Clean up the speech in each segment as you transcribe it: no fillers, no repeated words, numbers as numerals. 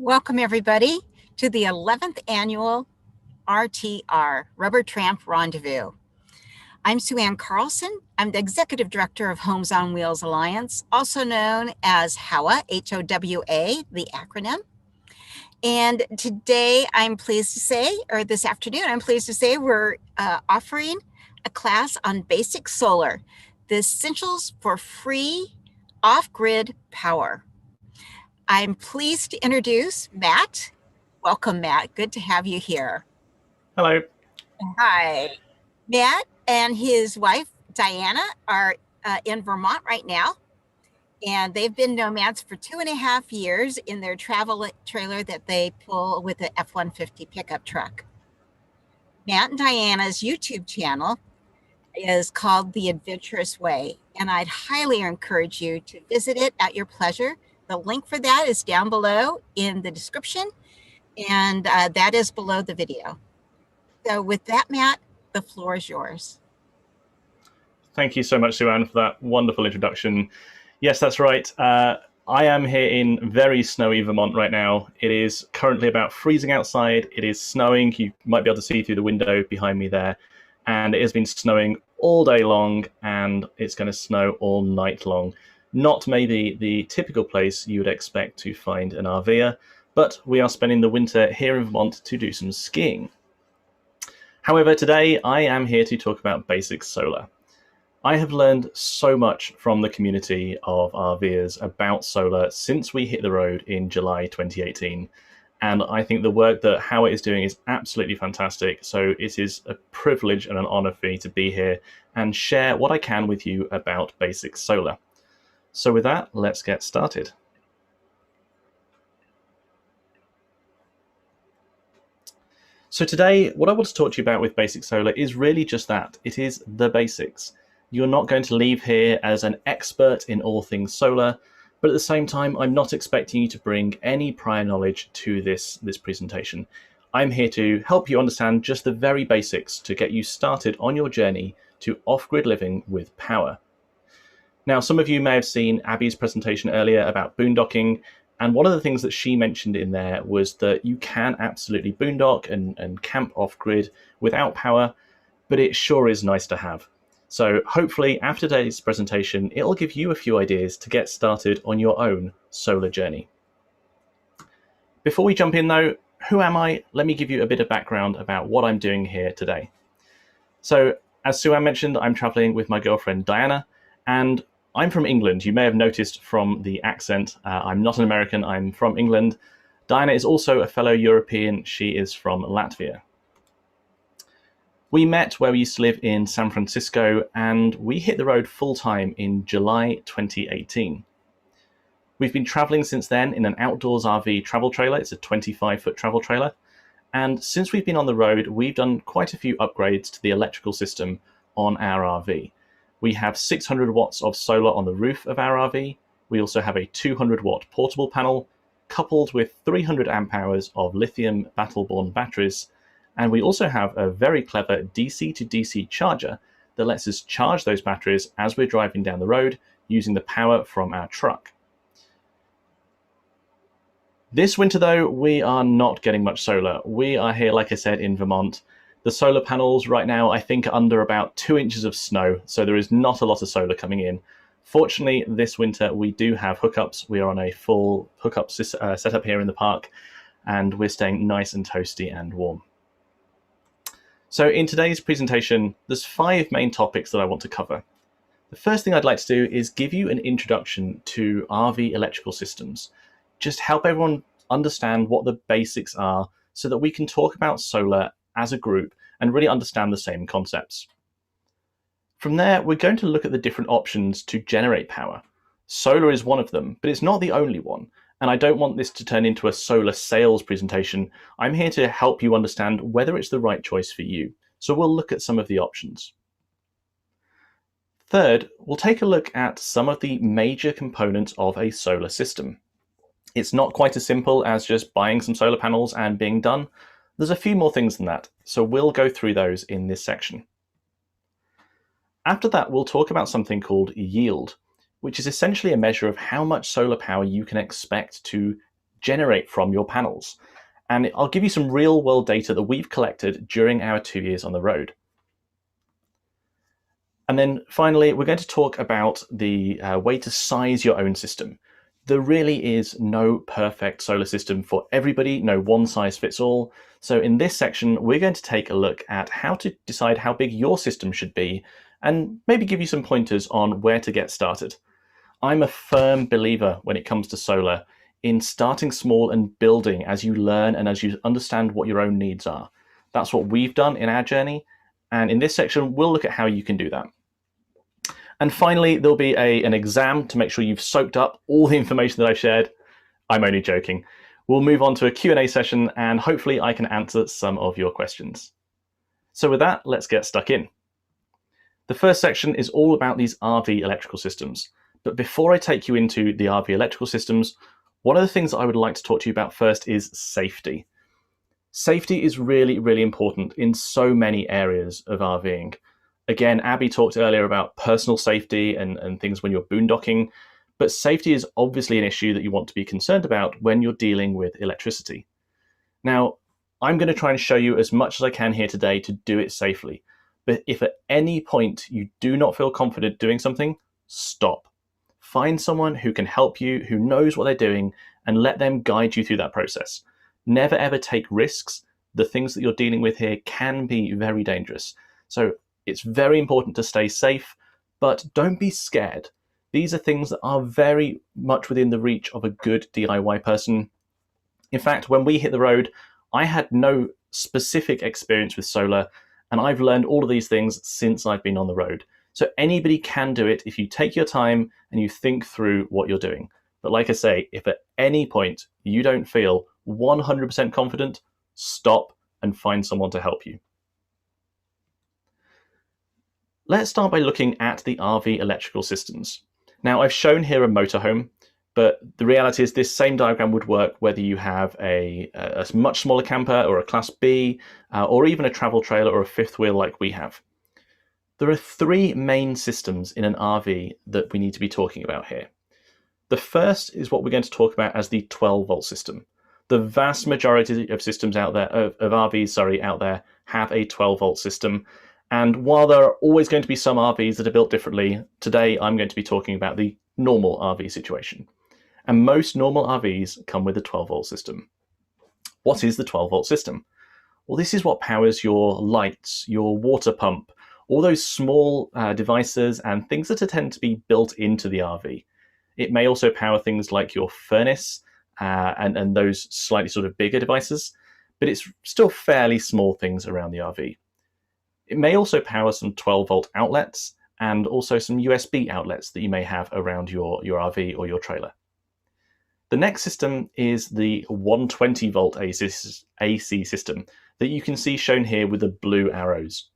Welcome everybody to the 11th annual RTR, Rubber Tramp Rendezvous. I'm Sue Ann Carlson. I'm the Executive Director of Homes on Wheels Alliance, also known as HOWA, H-O-W-A, the acronym. And today I'm pleased to say, or this afternoon, I'm pleased to say we're offering a class on basic solar, the essentials for free off-grid power. I'm pleased to introduce Matt. Welcome, Matt. Good to have you here. Hello. Hi. Matt and his wife, Diana, are in Vermont right now, and they've been nomads for 2.5 years in their travel trailer that they pull with the F-150 pickup truck. Matt and Diana's YouTube channel is called The Adventurous Way, and I'd highly encourage you to visit it at your pleasure. The link for that is down below in the description, and that is below the video. So with that, Matt, the floor is yours. Thank you so much, Sue Ann, for that wonderful introduction. Yes, that's right. I am here in very snowy Vermont right now. It is currently about freezing outside. It is snowing. You might be able to see through the window behind me there. And it has been snowing all day long, and it's going to snow all night long. Not maybe the typical place you would expect to find an RVer, but we are spending the winter here in Vermont to do some skiing. However, today I am here to talk about basic solar. I have learned so much from the community of RVers about solar since we hit the road in July 2018. And I think the work that HOWA is doing is absolutely fantastic. So it is a privilege and an honor for me to be here and share what I can with you about basic solar. So with that, let's get started. So today, what I want to talk to you about with basic solar is really just that. It is the basics. You're not going to leave here as an expert in all things solar, but at the same time, I'm not expecting you to bring any prior knowledge to this presentation. I'm here to help you understand just the very basics to get you started on your journey to off-grid living with power. Now, some of you may have seen Abby's presentation earlier about boondocking, and one of the things that she mentioned in there was that you can absolutely boondock and camp off-grid without power, but it sure is nice to have. So hopefully after today's presentation, it'll give you a few ideas to get started on your own solar journey. Before we jump in though, who am I? Let me give you a bit of background about what I'm doing here today. So as Sue Ann mentioned, I'm traveling with my girlfriend Diana, and I'm from England. You may have noticed from the accent, I'm not an American, I'm from England. Diana is also a fellow European. She is from Latvia. We met where we used to live in San Francisco, and we hit the road full-time in July 2018. We've been traveling since then in an outdoors RV travel trailer. It's a 25-foot travel trailer. And since we've been on the road, we've done quite a few upgrades to the electrical system on our RV. We have 600 watts of solar on the roof of our RV. We also have a 200-watt portable panel, coupled with 300 amp hours of lithium battle-borne batteries. And we also have a very clever DC to DC charger that lets us charge those batteries as we're driving down the road using the power from our truck. This winter, though, we are not getting much solar. We are here, like I said, in Vermont. The solar panels right now, I think, are under about 2 inches of snow, so there is not a lot of solar coming in. Fortunately, this winter we do have hookups. We are on a full hookup setup here in the park, and we're staying nice and toasty and warm. So in today's presentation, there's 5 main topics that I want to cover. The first thing I'd like to do is give you an introduction to RV electrical systems. Just help everyone understand what the basics are so that we can talk about solar as a group and really understand the same concepts. From there, we're going to look at the different options to generate power. Solar is one of them, but it's not the only one. And I don't want this to turn into a solar sales presentation. I'm here to help you understand whether it's the right choice for you. So we'll look at some of the options. Third, we'll take a look at some of the major components of a solar system. It's not quite as simple as just buying some solar panels and being done. There's a few more things than that, so we'll go through those in this section. After that, we'll talk about something called yield, which is essentially a measure of how much solar power you can expect to generate from your panels. And I'll give you some real world data that we've collected during our 2 years on the road. And then finally, we're going to talk about the way to size your own system. There really is no perfect solar system for everybody, no one size fits all. So in this section, we're going to take a look at how to decide how big your system should be and maybe give you some pointers on where to get started. I'm a firm believer when it comes to solar in starting small and building as you learn and as you understand what your own needs are. That's what we've done in our journey. And in this section, we'll look at how you can do that. And finally, there'll be an exam to make sure you've soaked up all the information that I've shared. I'm only joking. We'll move on to a Q&A session, and hopefully I can answer some of your questions. So with that, let's get stuck in. The first section is all about these RV electrical systems. But before I take you into the RV electrical systems, one of the things that I would like to talk to you about first is safety. Safety is really, really important in so many areas of RVing. Again, Abby talked earlier about personal safety and things when you're boondocking, but safety is obviously an issue that you want to be concerned about when you're dealing with electricity. Now, I'm going to try and show you as much as I can here today to do it safely. But if at any point you do not feel confident doing something, stop. Find someone who can help you, who knows what they're doing, and let them guide you through that process. Never ever take risks. The things that you're dealing with here can be very dangerous. So it's very important to stay safe, but don't be scared. These are things that are very much within the reach of a good DIY person. In fact, when we hit the road, I had no specific experience with solar, and I've learned all of these things since I've been on the road. So anybody can do it if you take your time and you think through what you're doing. But like I say, if at any point you don't feel 100% confident, stop and find someone to help you. Let's start by looking at the RV electrical systems. Now, I've shown here a motorhome, but the reality is this same diagram would work whether you have a much smaller camper or a Class B, or even a travel trailer or a fifth wheel like we have. There are three main systems in an RV that we need to be talking about here. The first is what we're going to talk about as the 12-volt system. The vast majority of systems out there, of RVs, out there, have a 12-volt system. And while there are always going to be some RVs that are built differently, today I'm going to be talking about the normal RV situation. And most normal RVs come with a 12-volt system. What is the 12-volt system? Well, this is what powers your lights, your water pump, all those small devices and things that tend to be built into the RV. It may also power things like your furnace and those slightly sort of bigger devices, but it's still fairly small things around the RV. It may also power some 12-volt outlets and also some USB outlets that you may have around your RV or your trailer. The next system is the 120-volt AC system that you can see shown here with the blue arrows.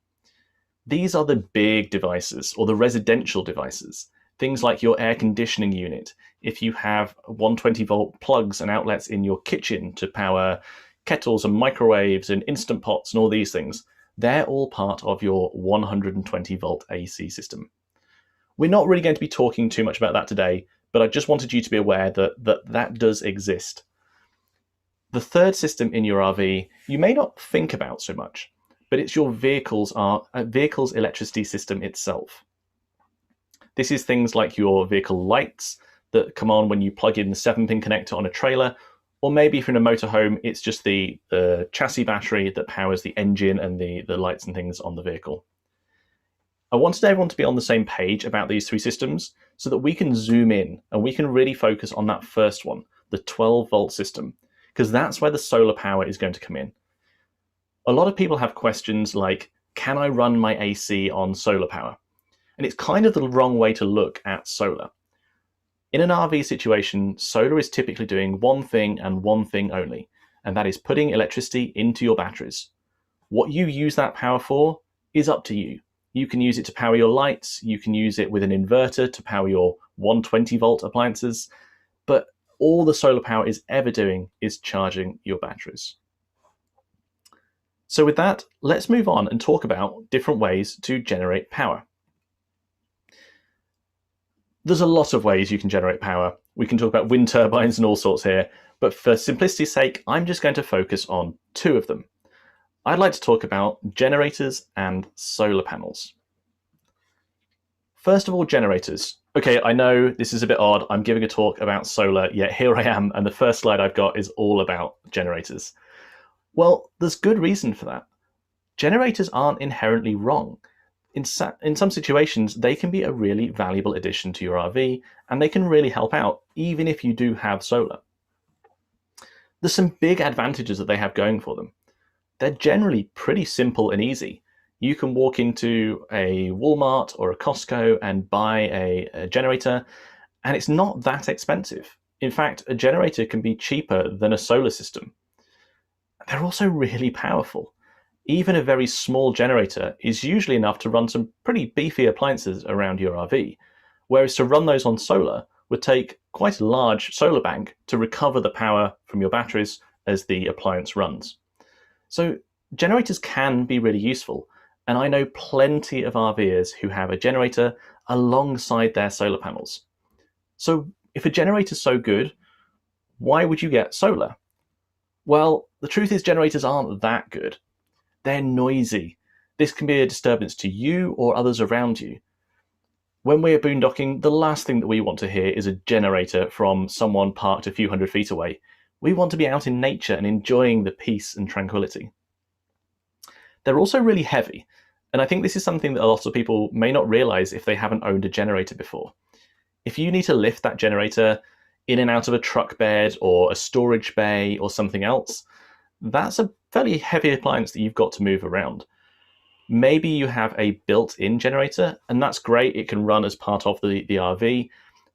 These are the big devices, or the residential devices, things like your air conditioning unit. If you have 120-volt plugs and outlets in your kitchen to power kettles and microwaves and Instant Pots and all these things, they're all part of your 120-volt AC system. We're not really going to be talking too much about that today, but I just wanted you to be aware that does exist. The third system in your RV, you may not think about so much, but it's your vehicle's electricity system itself. This is things like your vehicle lights that come on when you plug in the 7-pin connector on a trailer, or maybe if you're in a motorhome, it's just the chassis battery that powers the engine and the lights and things on the vehicle. I wanted everyone to be on the same page about these three systems so that we can zoom in and we can really focus on that first one, the 12-volt system, because that's where the solar power is going to come in. A lot of people have questions like, can I run my AC on solar power? And it's kind of the wrong way to look at solar. In an RV situation, solar is typically doing one thing and one thing only, and that is putting electricity into your batteries. What you use that power for is up to you. You can use it to power your lights, you can use it with an inverter to power your 120-volt appliances, but all the solar power is ever doing is charging your batteries. So with that, let's move on and talk about different ways to generate power. There's a lot of ways you can generate power, We can talk about wind turbines and all sorts here, but for simplicity's sake, I'm just going to focus on two of them. I'd like to talk about generators and solar panels. First of all, generators. Okay, I know this is a bit odd. I'm giving a talk about solar, yet here I am, and the first slide I've got is all about generators. Well, there's good reason for that. Generators aren't inherently wrong. In some situations, they can be a really valuable addition to your RV, and they can really help out, even if you do have solar. There's some big advantages that they have going for them. They're generally pretty simple and easy. You can walk into a Walmart or a Costco and buy a generator, and it's not that expensive. In fact, a generator can be cheaper than a solar system. They're also really powerful. Even a very small generator is usually enough to run some pretty beefy appliances around your RV, whereas to run those on solar would take quite a large solar bank to recover the power from your batteries as the appliance runs. So generators can be really useful, and I know plenty of RVers who have a generator alongside their solar panels. So if a generator's so good, why would you get solar? Well, the truth is generators aren't that good. They're noisy. This can be a disturbance to you or others around you. When we're boondocking, the last thing that we want to hear is a generator from someone parked a few hundred feet away. We want to be out in nature and enjoying the peace and tranquility. They're also really heavy, and I think this is something that a lot of people may not realize if they haven't owned a generator before. If you need to lift that generator in and out of a truck bed or a storage bay or something else, that's a fairly heavy appliance that you've got to move around. Maybe you have a built-in generator, and that's great. It can run as part of the RV,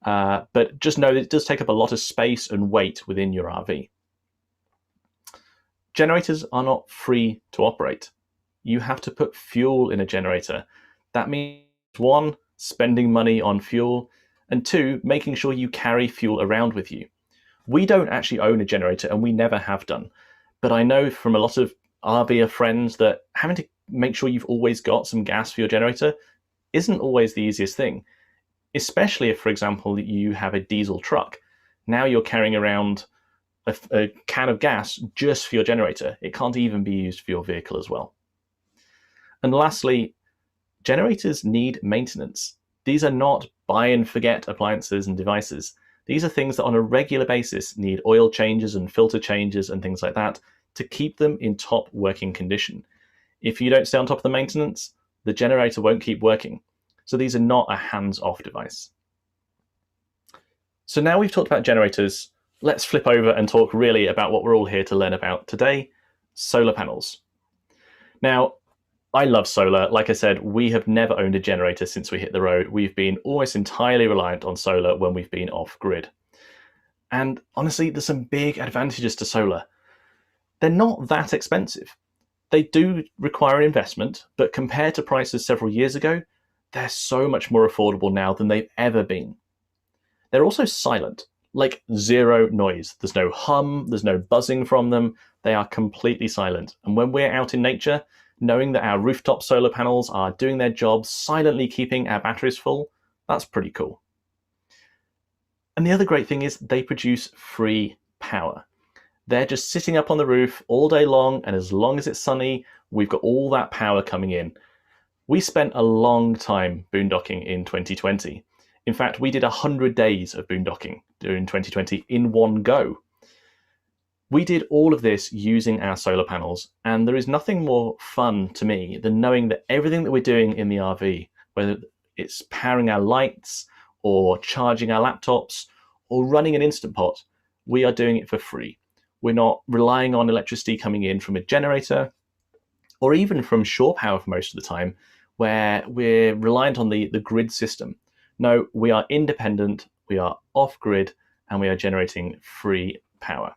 but just know that it does take up a lot of space and weight within your RV. Generators are not free to operate. You have to put fuel in a generator. That means, one, spending money on fuel, and two, making sure you carry fuel around with you. We don't actually own a generator, and we never have done. But I know from a lot of RVer friends that having to make sure you've always got some gas for your generator isn't always the easiest thing, especially if, for example, you have a diesel truck. Now you're carrying around a can of gas just for your generator. It can't even be used for your vehicle as well. And lastly, generators need maintenance. These are not buy and forget appliances and devices. These are things that on a regular basis need oil changes and filter changes and things like that to keep them in top working condition. If you don't stay on top of the maintenance, the generator won't keep working. So these are not a hands-off device. So now we've talked about generators, let's flip over and talk really about what we're all here to learn about today, solar panels. Now, I love solar. Like I said, we have never owned a generator since we hit the road. We've been almost entirely reliant on solar when we've been off-grid. And honestly, there's some big advantages to solar. They're not that expensive. They do require an investment, but compared to prices several years ago, they're so much more affordable now than they've ever been. They're also silent, like zero noise. There's no hum, there's no buzzing from them. They are completely silent. And when we're out in nature, knowing that our rooftop solar panels are doing their job, silently keeping our batteries full, that's pretty cool. And the other great thing is they produce free power. They're just sitting up on the roof all day long, and as long as it's sunny, we've got all that power coming in. We spent a long time boondocking in 2020. In fact, we did 100 days of boondocking during 2020 in one go. We did all of this using our solar panels, and there is nothing more fun to me than knowing that everything that we're doing in the RV, whether it's powering our lights or charging our laptops or running an Instant Pot, we are doing it for free. We're not relying on electricity coming in from a generator or even from shore power for most of the time, where we're reliant on the grid system. No, we are independent, we are off-grid, and we are generating free power.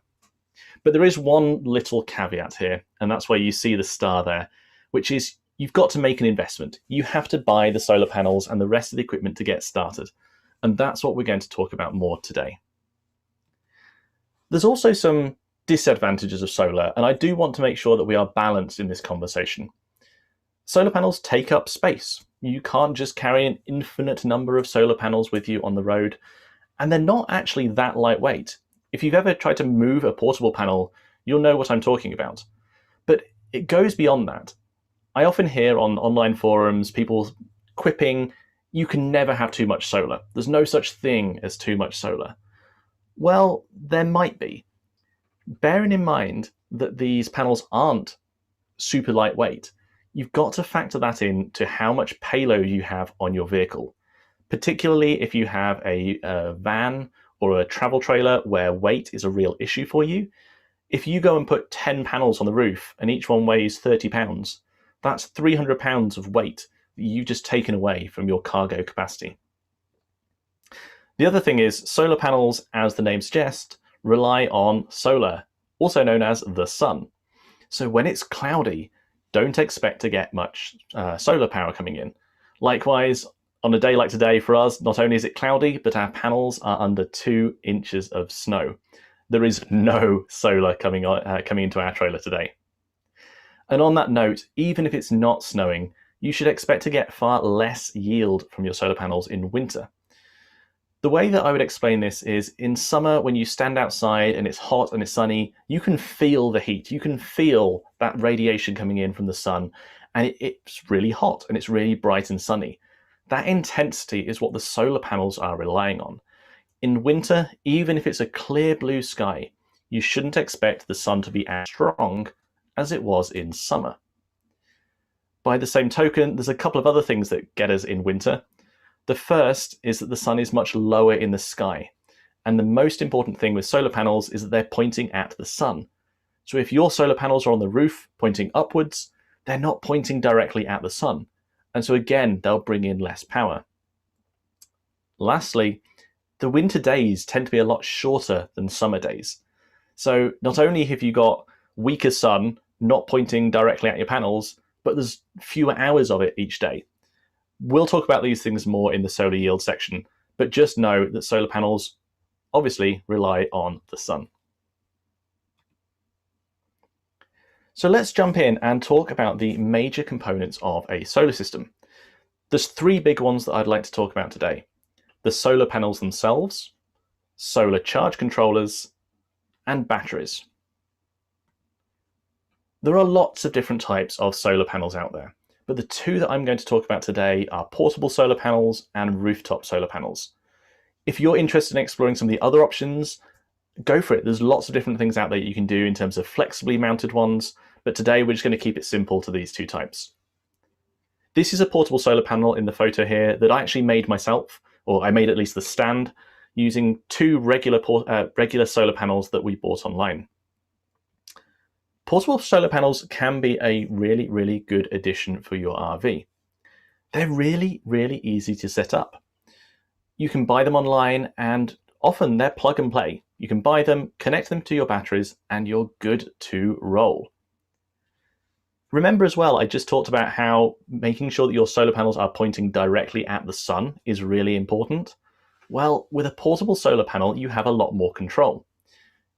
But there is one little caveat here, and that's where you see the star there, which is you've got to make an investment. You have to buy the solar panels and the rest of the equipment to get started. And that's what we're going to talk about more today. There's also some disadvantages of solar, and I do want to make sure that we are balanced in this conversation. Solar panels take up space. You can't just carry an infinite number of solar panels with you on the road. And they're not actually that lightweight. If you've ever tried to move a portable panel, you'll know what I'm talking about. But it goes beyond that. I often hear on online forums people quipping, you can never have too much solar. There's no such thing as too much solar. Well, there might be. Bearing in mind that these panels aren't super lightweight, you've got to factor that in to how much payload you have on your vehicle, particularly if you have a van or a travel trailer where weight is a real issue for you. If you go and put 10 panels on the roof and each one weighs 30 pounds, that's 300 pounds of weight that you've just taken away from your cargo capacity. The other thing is solar panels, as the name suggests, rely on solar, also known as the sun. So when it's cloudy, don't expect to get much solar power coming in. Likewise, on a day like today for us, not only is it cloudy, but our panels are under 2 inches of snow. There is no solar coming into our trailer today. And on that note, even if it's not snowing, you should expect to get far less yield from your solar panels in winter. The way that I would explain this is in summer, when you stand outside and it's hot and it's sunny, you can feel the heat. You can feel that radiation coming in from the sun, and it's really hot and it's really bright and sunny. That intensity is what the solar panels are relying on. In winter, even if it's a clear blue sky, you shouldn't expect the sun to be as strong as it was in summer. By the same token, there's a couple of other things that get us in winter. The first is that the sun is much lower in the sky. And the most important thing with solar panels is that they're pointing at the sun. So if your solar panels are on the roof pointing upwards, they're not pointing directly at the sun. And so again, they'll bring in less power. Lastly, the winter days tend to be a lot shorter than summer days. So not only have you got weaker sun not pointing directly at your panels, but there's fewer hours of it each day. We'll talk about these things more in the solar yield section, but just know that solar panels obviously rely on the sun. So let's jump in and talk about the major components of a solar system. There's 3 big ones that I'd like to talk about today: the solar panels themselves, solar charge controllers, and batteries. There are lots of different types of solar panels out there, but the 2 that I'm going to talk about today are portable solar panels and rooftop solar panels. If you're interested in exploring some of the other options, go for it. There's lots of different things out there you can do in terms of flexibly mounted ones, but today we're just going to keep it simple to these 2 types. This is a portable solar panel in the photo here that I actually made myself, or I made at least the stand, using 2 regular solar panels that we bought online. Portable solar panels can be a really, really good addition for your RV. They're really, really easy to set up. You can buy them online, and often they're plug and play. You can buy them, connect them to your batteries, and you're good to roll. Remember as well, I just talked about how making sure that your solar panels are pointing directly at the sun is really important. Well, with a portable solar panel, you have a lot more control.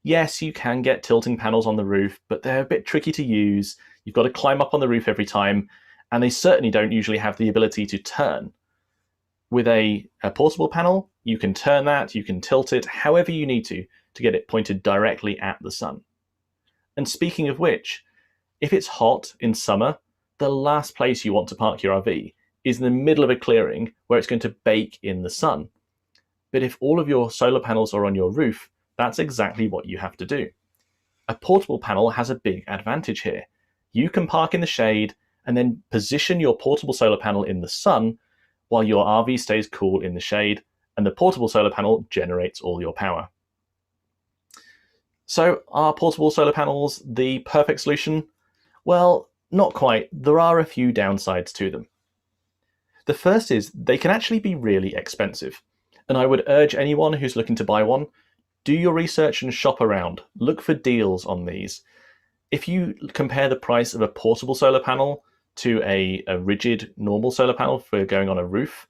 Yes, you can get tilting panels on the roof, but they're a bit tricky to use. You've got to climb up on the roof every time, and they certainly don't usually have the ability to turn. With a portable panel, you can turn that, you can tilt it however you need to get it pointed directly at the sun. And speaking of which, if it's hot in summer, the last place you want to park your RV is in the middle of a clearing where it's going to bake in the sun. But if all of your solar panels are on your roof, that's exactly what you have to do. A portable panel has a big advantage here. You can park in the shade and then position your portable solar panel in the sun while your RV stays cool in the shade, and the portable solar panel generates all your power. So are portable solar panels the perfect solution? Well, not quite. There are a few downsides to them. The first is they can actually be really expensive, and I would urge anyone who's looking to buy one, do your research and shop around. Look for deals on these. If you compare the price of a portable solar panel to a rigid normal solar panel for going on a roof,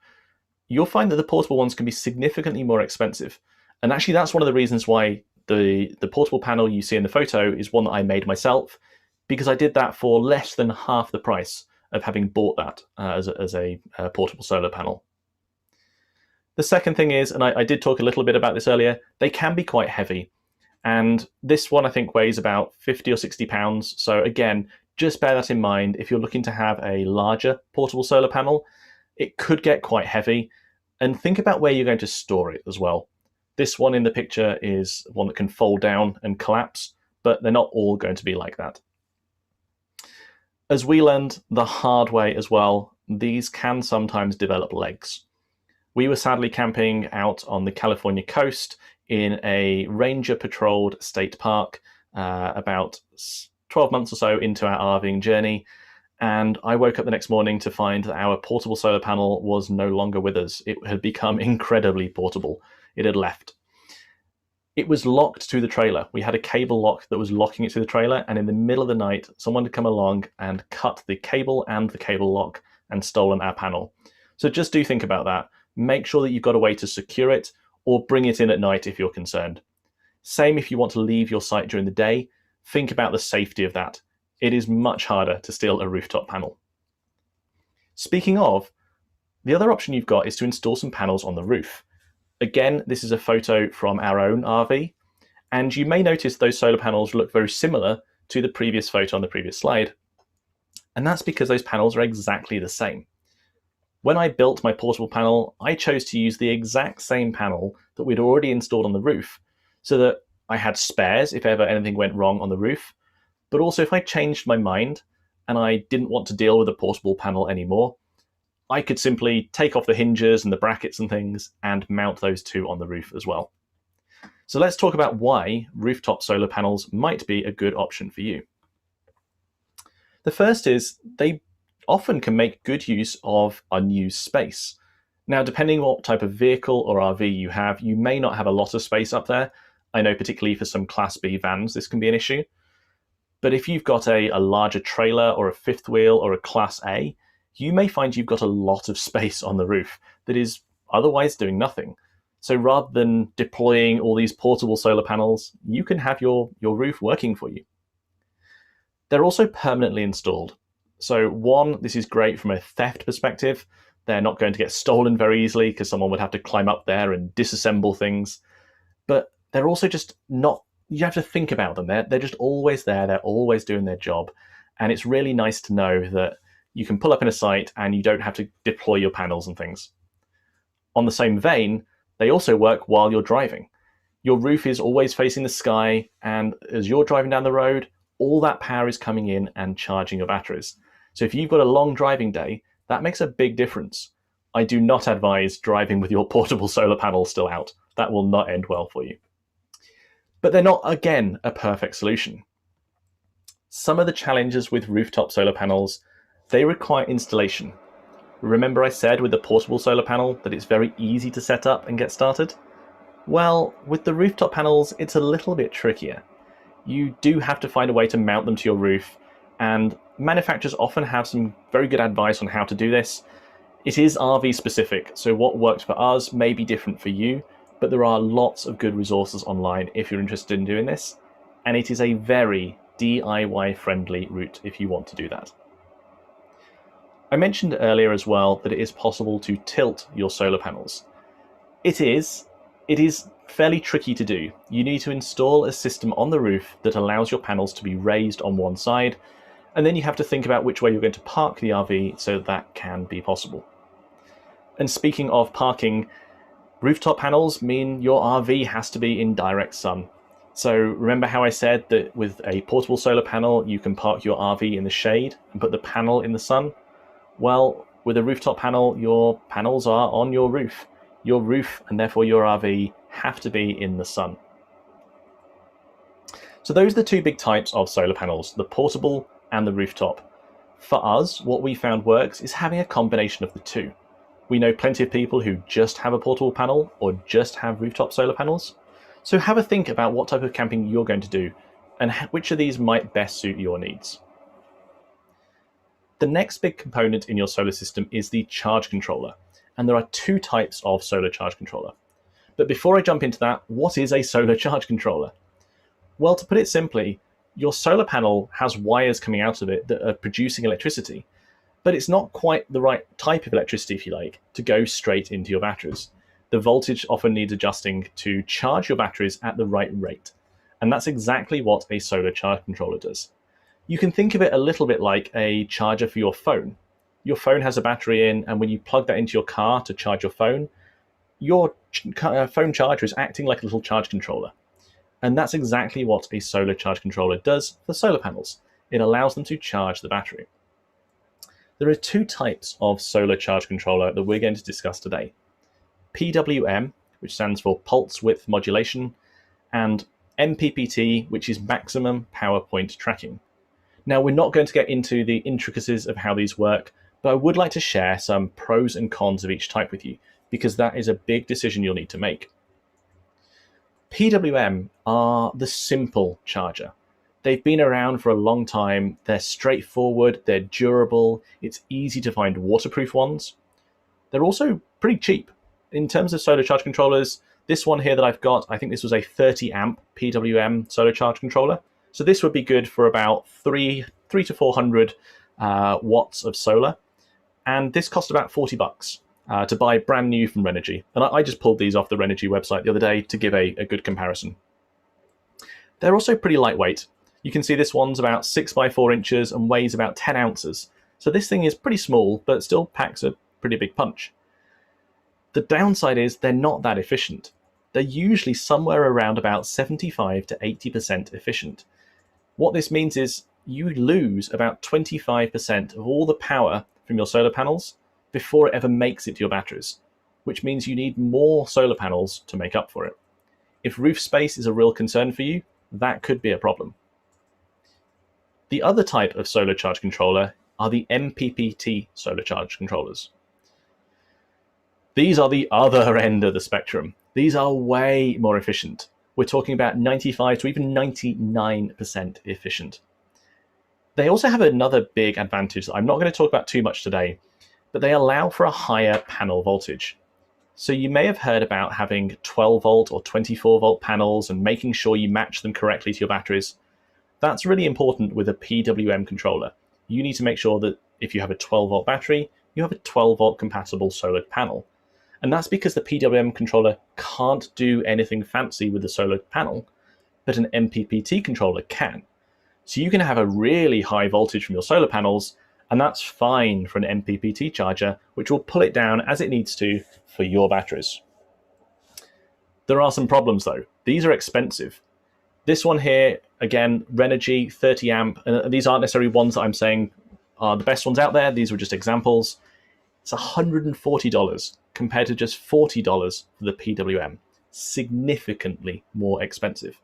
you'll find that the portable ones can be significantly more expensive. And actually that's one of the reasons why the portable panel you see in the photo is one that I made myself, because I did that for less than half the price of having bought that as a portable solar panel. The second thing is, and I did talk a little bit about this earlier, they can be quite heavy. And this one I think weighs about 50 or 60 pounds. So again, just bear that in mind. If you're looking to have a larger portable solar panel, it could get quite heavy. And think about where you're going to store it as well. This one in the picture is one that can fold down and collapse, but they're not all going to be like that. As we learned the hard way as well, these can sometimes develop legs. We were sadly camping out on the California coast in a ranger-patrolled state park about 12 months or so into our RVing journey, and I woke up the next morning to find that our portable solar panel was no longer with us. It had become incredibly portable. It had left. It was locked to the trailer. We had a cable lock that was locking it to the trailer, and in the middle of the night, someone had come along and cut the cable and the cable lock and stolen our panel. So just do think about that. Make sure that you've got a way to secure it, or bring it in at night if you're concerned. Same if you want to leave your site during the day, think about the safety of that. It is much harder to steal a rooftop panel. Speaking of, the other option you've got is to install some panels on the roof. Again, this is a photo from our own RV, and you may notice those solar panels look very similar to the previous photo on the previous slide. And that's because those panels are exactly the same. When I built my portable panel, I chose to use the exact same panel that we'd already installed on the roof, so that I had spares if ever anything went wrong on the roof, but also if I changed my mind and I didn't want to deal with a portable panel anymore, I could simply take off the hinges and the brackets and things and mount those two on the roof as well. So let's talk about why rooftop solar panels might be a good option for you. The first is they often can make good use of unused space. Now, depending on what type of vehicle or RV you have, you may not have a lot of space up there. I know particularly for some Class B vans, this can be an issue. But if you've got a larger trailer or a fifth wheel or a Class A, you may find you've got a lot of space on the roof that is otherwise doing nothing. So rather than deploying all these portable solar panels, you can have your roof working for you. They're also permanently installed. So one, this is great from a theft perspective. They're not going to get stolen very easily because someone would have to climb up there and disassemble things. But they're also just not, you have to think about them. They're just always there. They're always doing their job. And it's really nice to know that you can pull up in a site and you don't have to deploy your panels and things. On the same vein, they also work while you're driving. Your roof is always facing the sky, and as you're driving down the road, all that power is coming in and charging your batteries. So if you've got a long driving day, that makes a big difference. I do not advise driving with your portable solar panels still out. That will not end well for you. But they're not, again, a perfect solution. Some of the challenges with rooftop solar panels, they require installation. Remember I said with the portable solar panel that it's very easy to set up and get started? Well, with the rooftop panels, it's a little bit trickier. You do have to find a way to mount them to your roof, and manufacturers often have some very good advice on how to do this. It is RV specific, so what works for us may be different for you, but there are lots of good resources online if you're interested in doing this, and it is a very DIY friendly route if you want to do that. I mentioned earlier as well that it is possible to tilt your solar panels. It is fairly tricky to do. You need to install a system on the roof that allows your panels to be raised on one side, and then you have to think about which way you're going to park the RV so that can be possible. And speaking of parking, rooftop panels mean your RV has to be in direct sun. So remember how I said that with a portable solar panel, you can park your RV in the shade and put the panel in the sun? Well, with a rooftop panel, your panels are on your roof. Your roof, and therefore your RV, have to be in the sun. So those are the two big types of solar panels, the portable and the rooftop. For us, what we found works is having a combination of the two. We know plenty of people who just have a portable panel or just have rooftop solar panels. So have a think about what type of camping you're going to do and which of these might best suit your needs. The next big component in your solar system is the charge controller, and there are two types of solar charge controller. But before I jump into that, what is a solar charge controller? Well, to put it simply, your solar panel has wires coming out of it that are producing electricity, but it's not quite the right type of electricity, if you like, to go straight into your batteries. the voltage often needs adjusting to charge your batteries at the right rate. And that's exactly what a solar charge controller does. You can think of it a little bit like a charger for your phone. Your phone has a battery in, and when you plug that into your car to charge your phone charger is acting like a little charge controller. And that's exactly what a solar charge controller does for solar panels. It allows them to charge the battery. There are two types of solar charge controller that we're going to discuss today. PWM, which stands for Pulse Width Modulation, and MPPT, which is Maximum Power Point Tracking. Now, we're not going to get into the intricacies of how these work, but I would like to share some pros and cons of each type with you, because that is a big decision you'll need to make. PWM are the simple charger. They've been around for a long time, they're straightforward, they're durable, it's easy to find waterproof ones. They're also pretty cheap. In terms of solar charge controllers, this one here that I've got, I think this was a 30 amp PWM solar charge controller. So this would be good for about 300 to 400 watts of solar. And this cost about $40 to buy brand new from Renogy. And I just pulled these off the Renogy website the other day to give a good comparison. They're also pretty lightweight. You can see this one's about 6 by 4 inches and weighs about 10 ounces. So this thing is pretty small, but still packs a pretty big punch. The downside is they're not that efficient. They're usually somewhere around about 75 to 80% efficient. What this means is you lose about 25% of all the power from your solar panels before it ever makes it to your batteries, which means you need more solar panels to make up for it. If roof space is a real concern for you, that could be a problem. The other type of solar charge controller are the MPPT solar charge controllers. These are the other end of the spectrum. These are way more efficient. We're talking about 95 to even 99% efficient. They also have another big advantage that I'm not going to talk about too much today, but they allow for a higher panel voltage. So you may have heard about having 12 volt or 24 volt panels and making sure you match them correctly to your batteries. That's really important with a PWM controller. You need to make sure that if you have a 12 volt battery, you have a 12 volt compatible solar panel. And that's because the PWM controller can't do anything fancy with the solar panel, but an MPPT controller can. So you can have a really high voltage from your solar panels, and that's fine for an MPPT charger, which will pull it down as it needs to for your batteries. There are some problems though. These are expensive. This one here, again, Renogy 30 amp, and these aren't necessarily ones that I'm saying are the best ones out there. These were just examples. It's $140 compared to just $40 for the PWM. Significantly more expensive.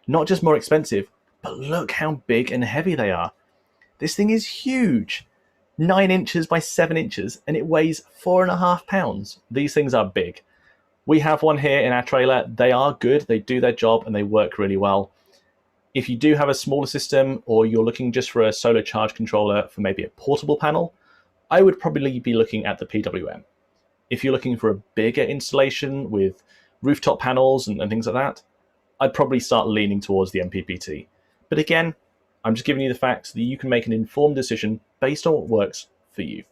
Not just more expensive, but look how big and heavy they are. This thing is huge. 9 inches by 7 inches, and it weighs 4.5 pounds. These things are big. We have one here in our trailer. They are good, they do their job, and they work really well. If you do have a smaller system, or you're looking just for a solar charge controller for maybe a portable panel, I would probably be looking at the PWM. If you're looking for a bigger installation with rooftop panels and things like that, I'd probably start leaning towards the MPPT. But again, I'm just giving you the facts that you can make an informed decision based on what works for you.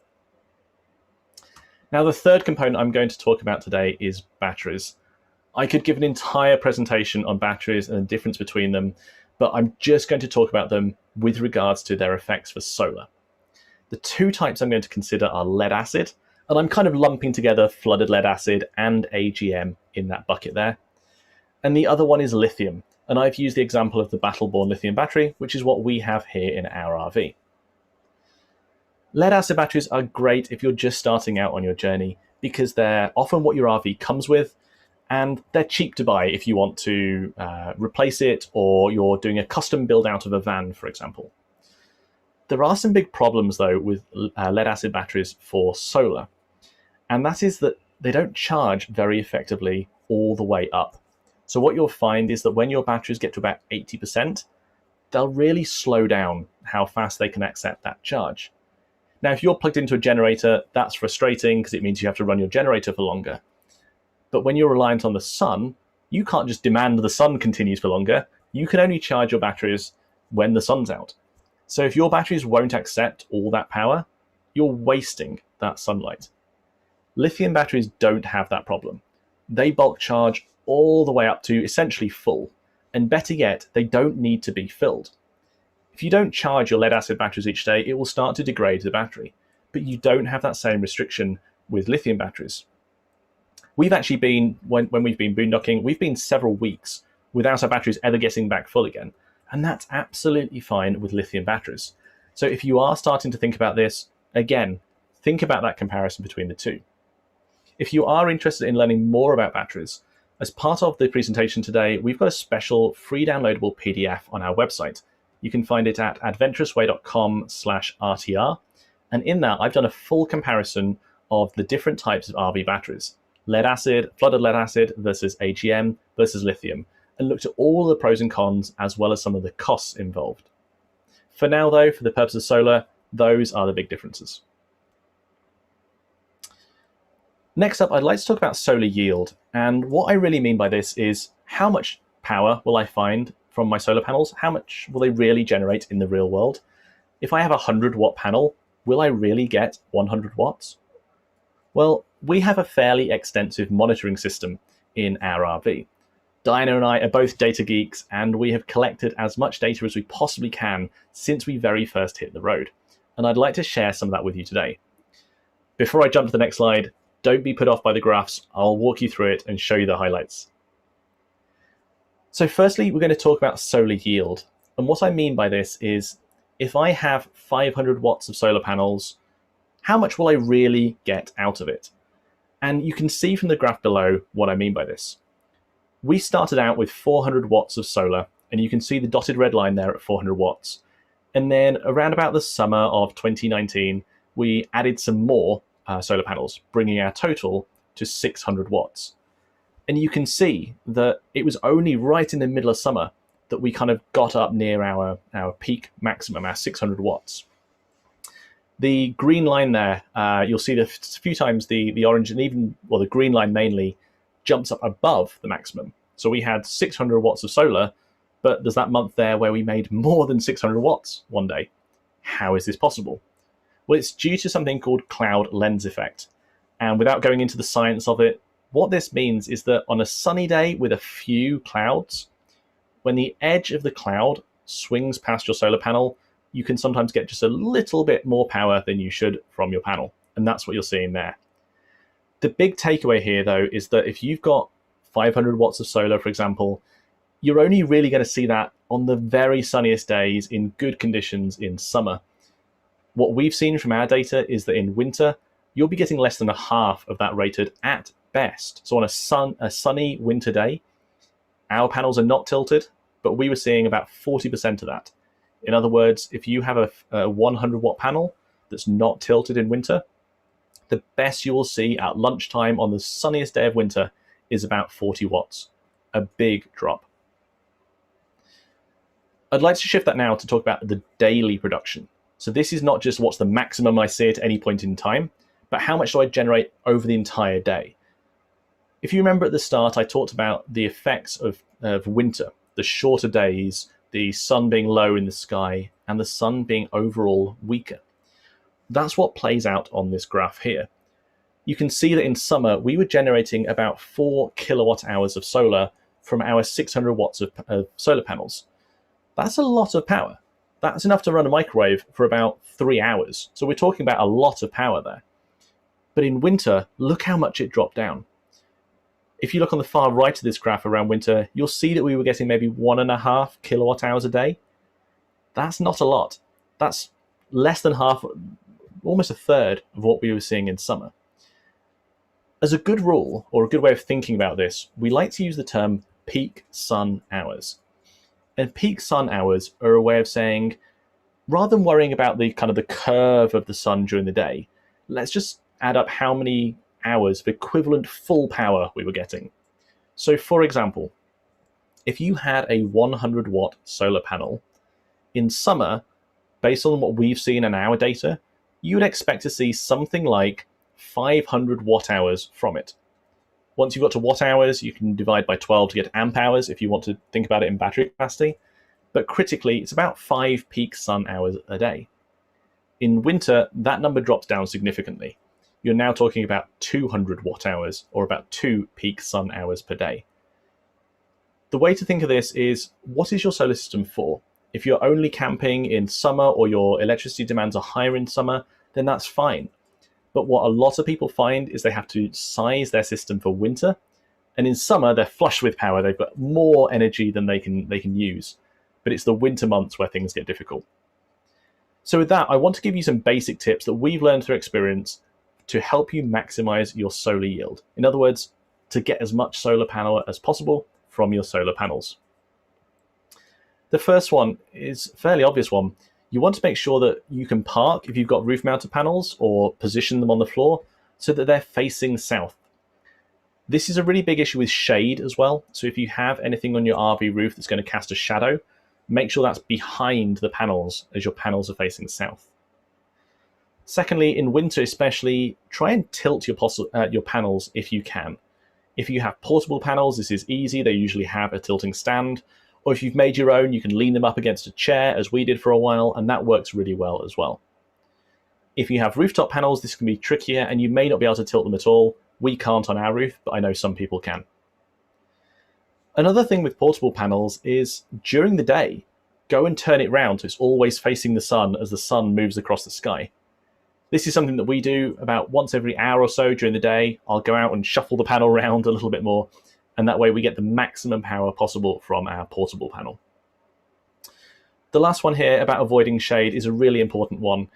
Now, the third component I'm going to talk about today is batteries. I could give an entire presentation on batteries and the difference between them, but I'm just going to talk about them with regards to their effects for solar. The two types I'm going to consider are lead acid, and I'm kind of lumping together flooded lead acid and AGM in that bucket there. And the other one is lithium, and I've used the example of the Battle-Born lithium battery, which is what we have here in our RV. Lead acid batteries are great if you're just starting out on your journey, because they're often what your RV comes with, and they're cheap to buy if you want to replace it, or you're doing a custom build out of a van, for example. There are some big problems, though, with lead acid batteries for solar, and that is that they don't charge very effectively all the way up. So what you'll find is that when your batteries get to about 80%, they'll really slow down how fast they can accept that charge. Now, if you're plugged into a generator, that's frustrating because it means you have to run your generator for longer. But when you're reliant on the sun, you can't just demand the sun continues for longer. You can only charge your batteries when the sun's out. So if your batteries won't accept all that power, you're wasting that sunlight. Lithium batteries don't have that problem. They bulk charge all the way up to essentially full, and better yet, they don't need to be filled. If you don't charge your lead acid batteries each day, it will start to degrade the battery, but you don't have that same restriction with lithium batteries. We've actually been, when we've been boondocking, we've been several weeks without our batteries ever getting back full again, and that's absolutely fine with lithium batteries. So if you are starting to think about this, again, think about that comparison between the two. If you are interested in learning more about batteries, as part of the presentation today, we've got a special free downloadable PDF on our website. You can find it at adventurousway.com/RTR. And in that, I've done a full comparison of the different types of RV batteries: lead acid, flooded lead acid versus AGM versus lithium, and looked at all the pros and cons as well as some of the costs involved. For now, though, for the purpose of solar, those are the big differences. Next up, I'd like to talk about solar yield. And what I really mean by this is how much power will I find from my solar panels? How much will they really generate in the real world? If I have a 100-watt panel, will I really get 100 watts? Well, we have a fairly extensive monitoring system in our RV. Diana and I are both data geeks, and we have collected as much data as we possibly can since we very first hit the road. And I'd like to share some of that with you today. Before I jump to the next slide, don't be put off by the graphs. I'll walk you through it and show you the highlights. So firstly, we're going to talk about solar yield. And what I mean by this is, if I have 500 watts of solar panels, how much will I really get out of it? And you can see from the graph below what I mean by this. We started out with 400 watts of solar, and you can see the dotted red line there at 400 watts. And then around about the summer of 2019, we added some more solar panels, bringing our total to 600 watts. And you can see that it was only right in the middle of summer that we kind of got up near our peak maximum, our 600 watts. The green line there, you'll see that a few times the orange and even, well, the green line mainly jumps up above the maximum. So we had 600 watts of solar, but there's that month there where we made more than 600 watts one day. How is this possible? Well, it's due to something called cloud lens effect. And without going into the science of it, what this means is that on a sunny day with a few clouds, when the edge of the cloud swings past your solar panel, you can sometimes get just a little bit more power than you should from your panel. And that's what you're seeing there. The big takeaway here, though, is that if you've got 500 watts of solar, for example, you're only really going to see that on the very sunniest days in good conditions in summer. What we've seen from our data is that in winter, you'll be getting less than a half of that rated at best. So on a sunny winter day, our panels are not tilted, but we were seeing about 40% of that. In other words, if you have a 100-watt panel that's not tilted in winter, the best you will see at lunchtime on the sunniest day of winter is about 40 watts, a big drop. I'd like to shift that now to talk about the daily production. So this is not just what's the maximum I see at any point in time, but how much do I generate over the entire day? If you remember at the start, I talked about the effects of winter, the shorter days, the sun being low in the sky, and the sun being overall weaker. That's what plays out on this graph here. You can see that in summer, we were generating about 4 kilowatt hours of solar from our 600 watts of solar panels. That's a lot of power. That's enough to run a microwave for about 3 hours. So we're talking about a lot of power there. But in winter, look how much it dropped down. If you look on the far right of this graph around winter, you'll see that we were getting maybe 1.5 kilowatt hours a day. That's not a lot. That's less than half, almost a third of what we were seeing in summer. As a good rule, or a good way of thinking about this, we like to use the term peak sun hours. And peak sun hours are a way of saying, rather than worrying about the kind of the curve of the sun during the day, let's just add up how many hours of equivalent full power we were getting. So for example, if you had a 100-watt solar panel, in summer, based on what we've seen in our data, you would expect to see something like 500 watt hours from it. Once you've got to watt hours, you can divide by 12 to get amp hours if you want to think about it in battery capacity. But critically, it's about 5 peak sun hours a day. In winter, that number drops down significantly. you're now talking about 200 watt hours, or about 2 peak sun hours per day. The way to think of this is, what is your solar system for? If you're only camping in summer, or your electricity demands are higher in summer, then that's fine. But what a lot of people find is they have to size their system for winter, and in summer they're flush with power, they've got more energy than they can use. But it's the winter months where things get difficult. So with that, I want to give you some basic tips that we've learned through experience to help you maximize your solar yield. In other words, to get as much solar power as possible from your solar panels. The first one is a fairly obvious one. You want to make sure that you can park if you've got roof mounted panels, or position them on the floor so that they're facing south. This is a really big issue with shade as well. So if you have anything on your RV roof that's going to cast a shadow, make sure that's behind the panels as your panels are facing south. Secondly, in winter especially, try and tilt your panels if you can. If you have portable panels, this is easy. They usually have a tilting stand. Or if you've made your own, you can lean them up against a chair, as we did for a while, and that works really well as well. If you have rooftop panels, this can be trickier, and you may not be able to tilt them at all. We can't on our roof, but I know some people can. Another thing with portable panels is, during the day, go and turn it round so it's always facing the sun as the sun moves across the sky. This is something that we do about once every hour or so during the day. I'll go out and shuffle the panel around a little bit more, and that way we get the maximum power possible from our portable panel. The last one here about avoiding shade is a really important one.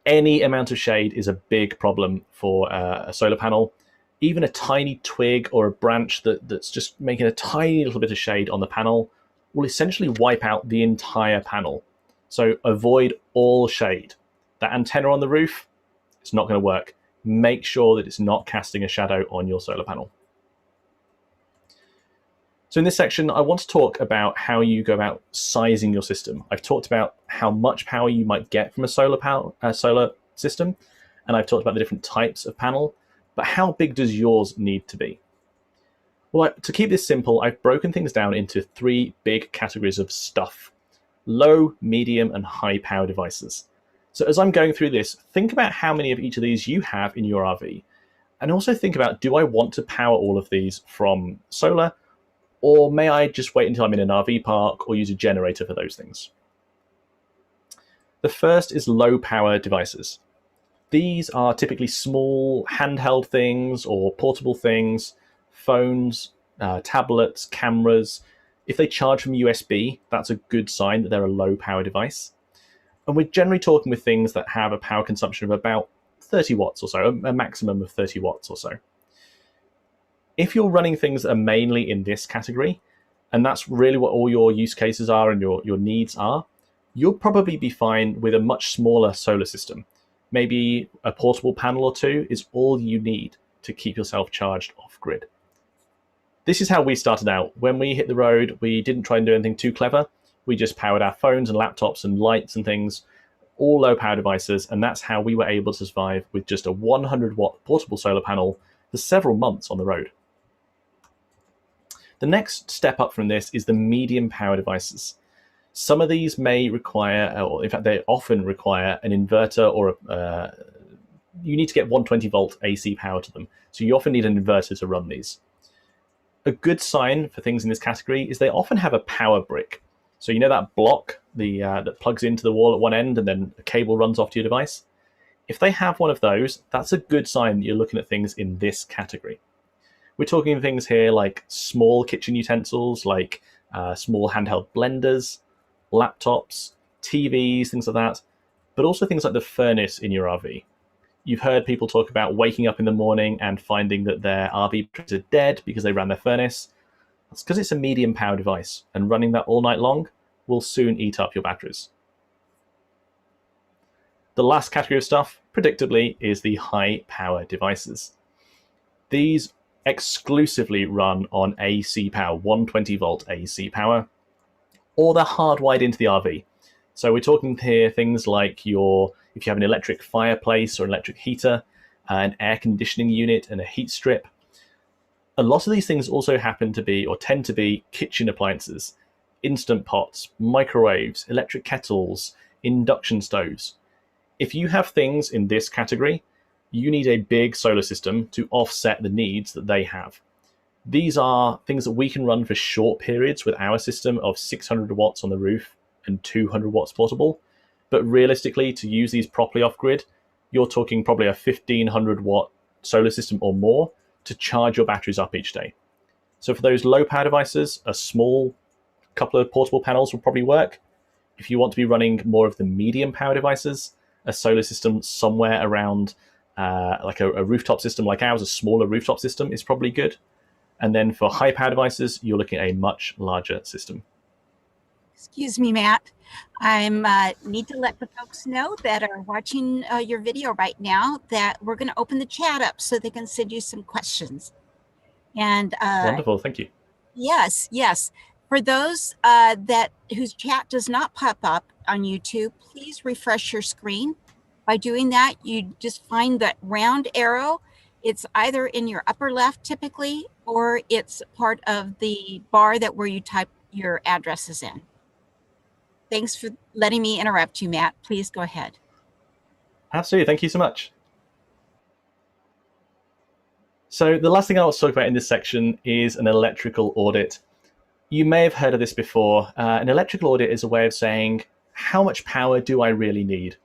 Any amount of shade is a big problem for a solar panel. Even a tiny twig or a branch that's just making a tiny little bit of shade on the panel will essentially wipe out the entire panel. So avoid all shade. That antenna on the roof, it's not going to work. Make sure that it's not casting a shadow on your solar panel. So in this section, I want to talk about how you go about sizing your system. I've talked about how much power you might get from a solar system, and I've talked about the different types of panel, but how big does yours need to be? Well, to keep this simple, I've broken things down into 3 big categories of stuff: low, medium, and high power devices. So as I'm going through this, think about how many of each of these you have in your RV, and also think about, do I want to power all of these from solar, or may I just wait until I'm in an RV park or use a generator for those things? The first is low power devices. These are typically small handheld things or portable things, phones, tablets, cameras. If they charge from USB, that's a good sign that they're a low power device. And we're generally talking with things that have a power consumption of about 30 watts or so, a maximum of 30 watts or so. If you're running things that are mainly in this category, and that's really what all your use cases are and your needs are, you'll probably be fine with a much smaller solar system. Maybe a portable panel or 2 is all you need to keep yourself charged off-grid. This is how we started out. When we hit the road, we didn't try and do anything too clever. We just powered our phones and laptops and lights and things, all low power devices, and that's how we were able to survive with just a 100-watt portable solar panel for several months on the road. The next step up from this is the medium power devices. Some of these may require, or in fact they often require, an inverter, or you need to get 120-volt AC power to them. So you often need an inverter to run these. A good sign for things in this category is they often have a power brick. So you know that block that plugs into the wall at one end and then a cable runs off to your device? If they have one of those, that's a good sign that you're looking at things in this category. We're talking things here like small kitchen utensils, like small handheld blenders, laptops, TVs, things like that, but also things like the furnace in your RV. You've heard people talk about waking up in the morning and finding that their RV batteries are dead because they ran their furnace. That's because it's a medium power device, and running that all night long will soon eat up your batteries. The last category of stuff, predictably, is the high power devices. These exclusively run on AC power, 120-volt AC power, or they're hardwired into the RV. So we're talking here things like if you have an electric fireplace or an electric heater, an air conditioning unit, and a heat strip. A lot of these things also happen to be, or tend to be, kitchen appliances, instant pots, microwaves, electric kettles, induction stoves. If you have things in this category, You need a big solar system to offset the needs that they have. These are things that we can run for short periods with our system of 600 watts on the roof and 200 watts portable. But realistically, to use these properly off-grid, you're talking probably a 1500 watt solar system or more to charge your batteries up each day. So for those low power devices, a small couple of portable panels will probably work. If you want to be running more of the medium power devices, a solar system somewhere around like a rooftop system like ours, a smaller rooftop system is probably good. And then for high power devices, you're looking at a much larger system. Excuse me, Matt. I need to let the folks know that are watching your video right now that we're going to open the chat up so they can send you some questions. And Wonderful, thank you. yes. For those whose chat does not pop up on YouTube, please refresh your screen. By doing that, you just find that round arrow. It's either in your upper left typically, or it's part of the bar where you type your addresses in. Thanks for letting me interrupt you, Matt. Please go ahead. Absolutely, thank you so much. So the last thing I want to talk about in this section is an electrical audit. You may have heard of this before. An electrical audit is a way of saying, how much power do I really need?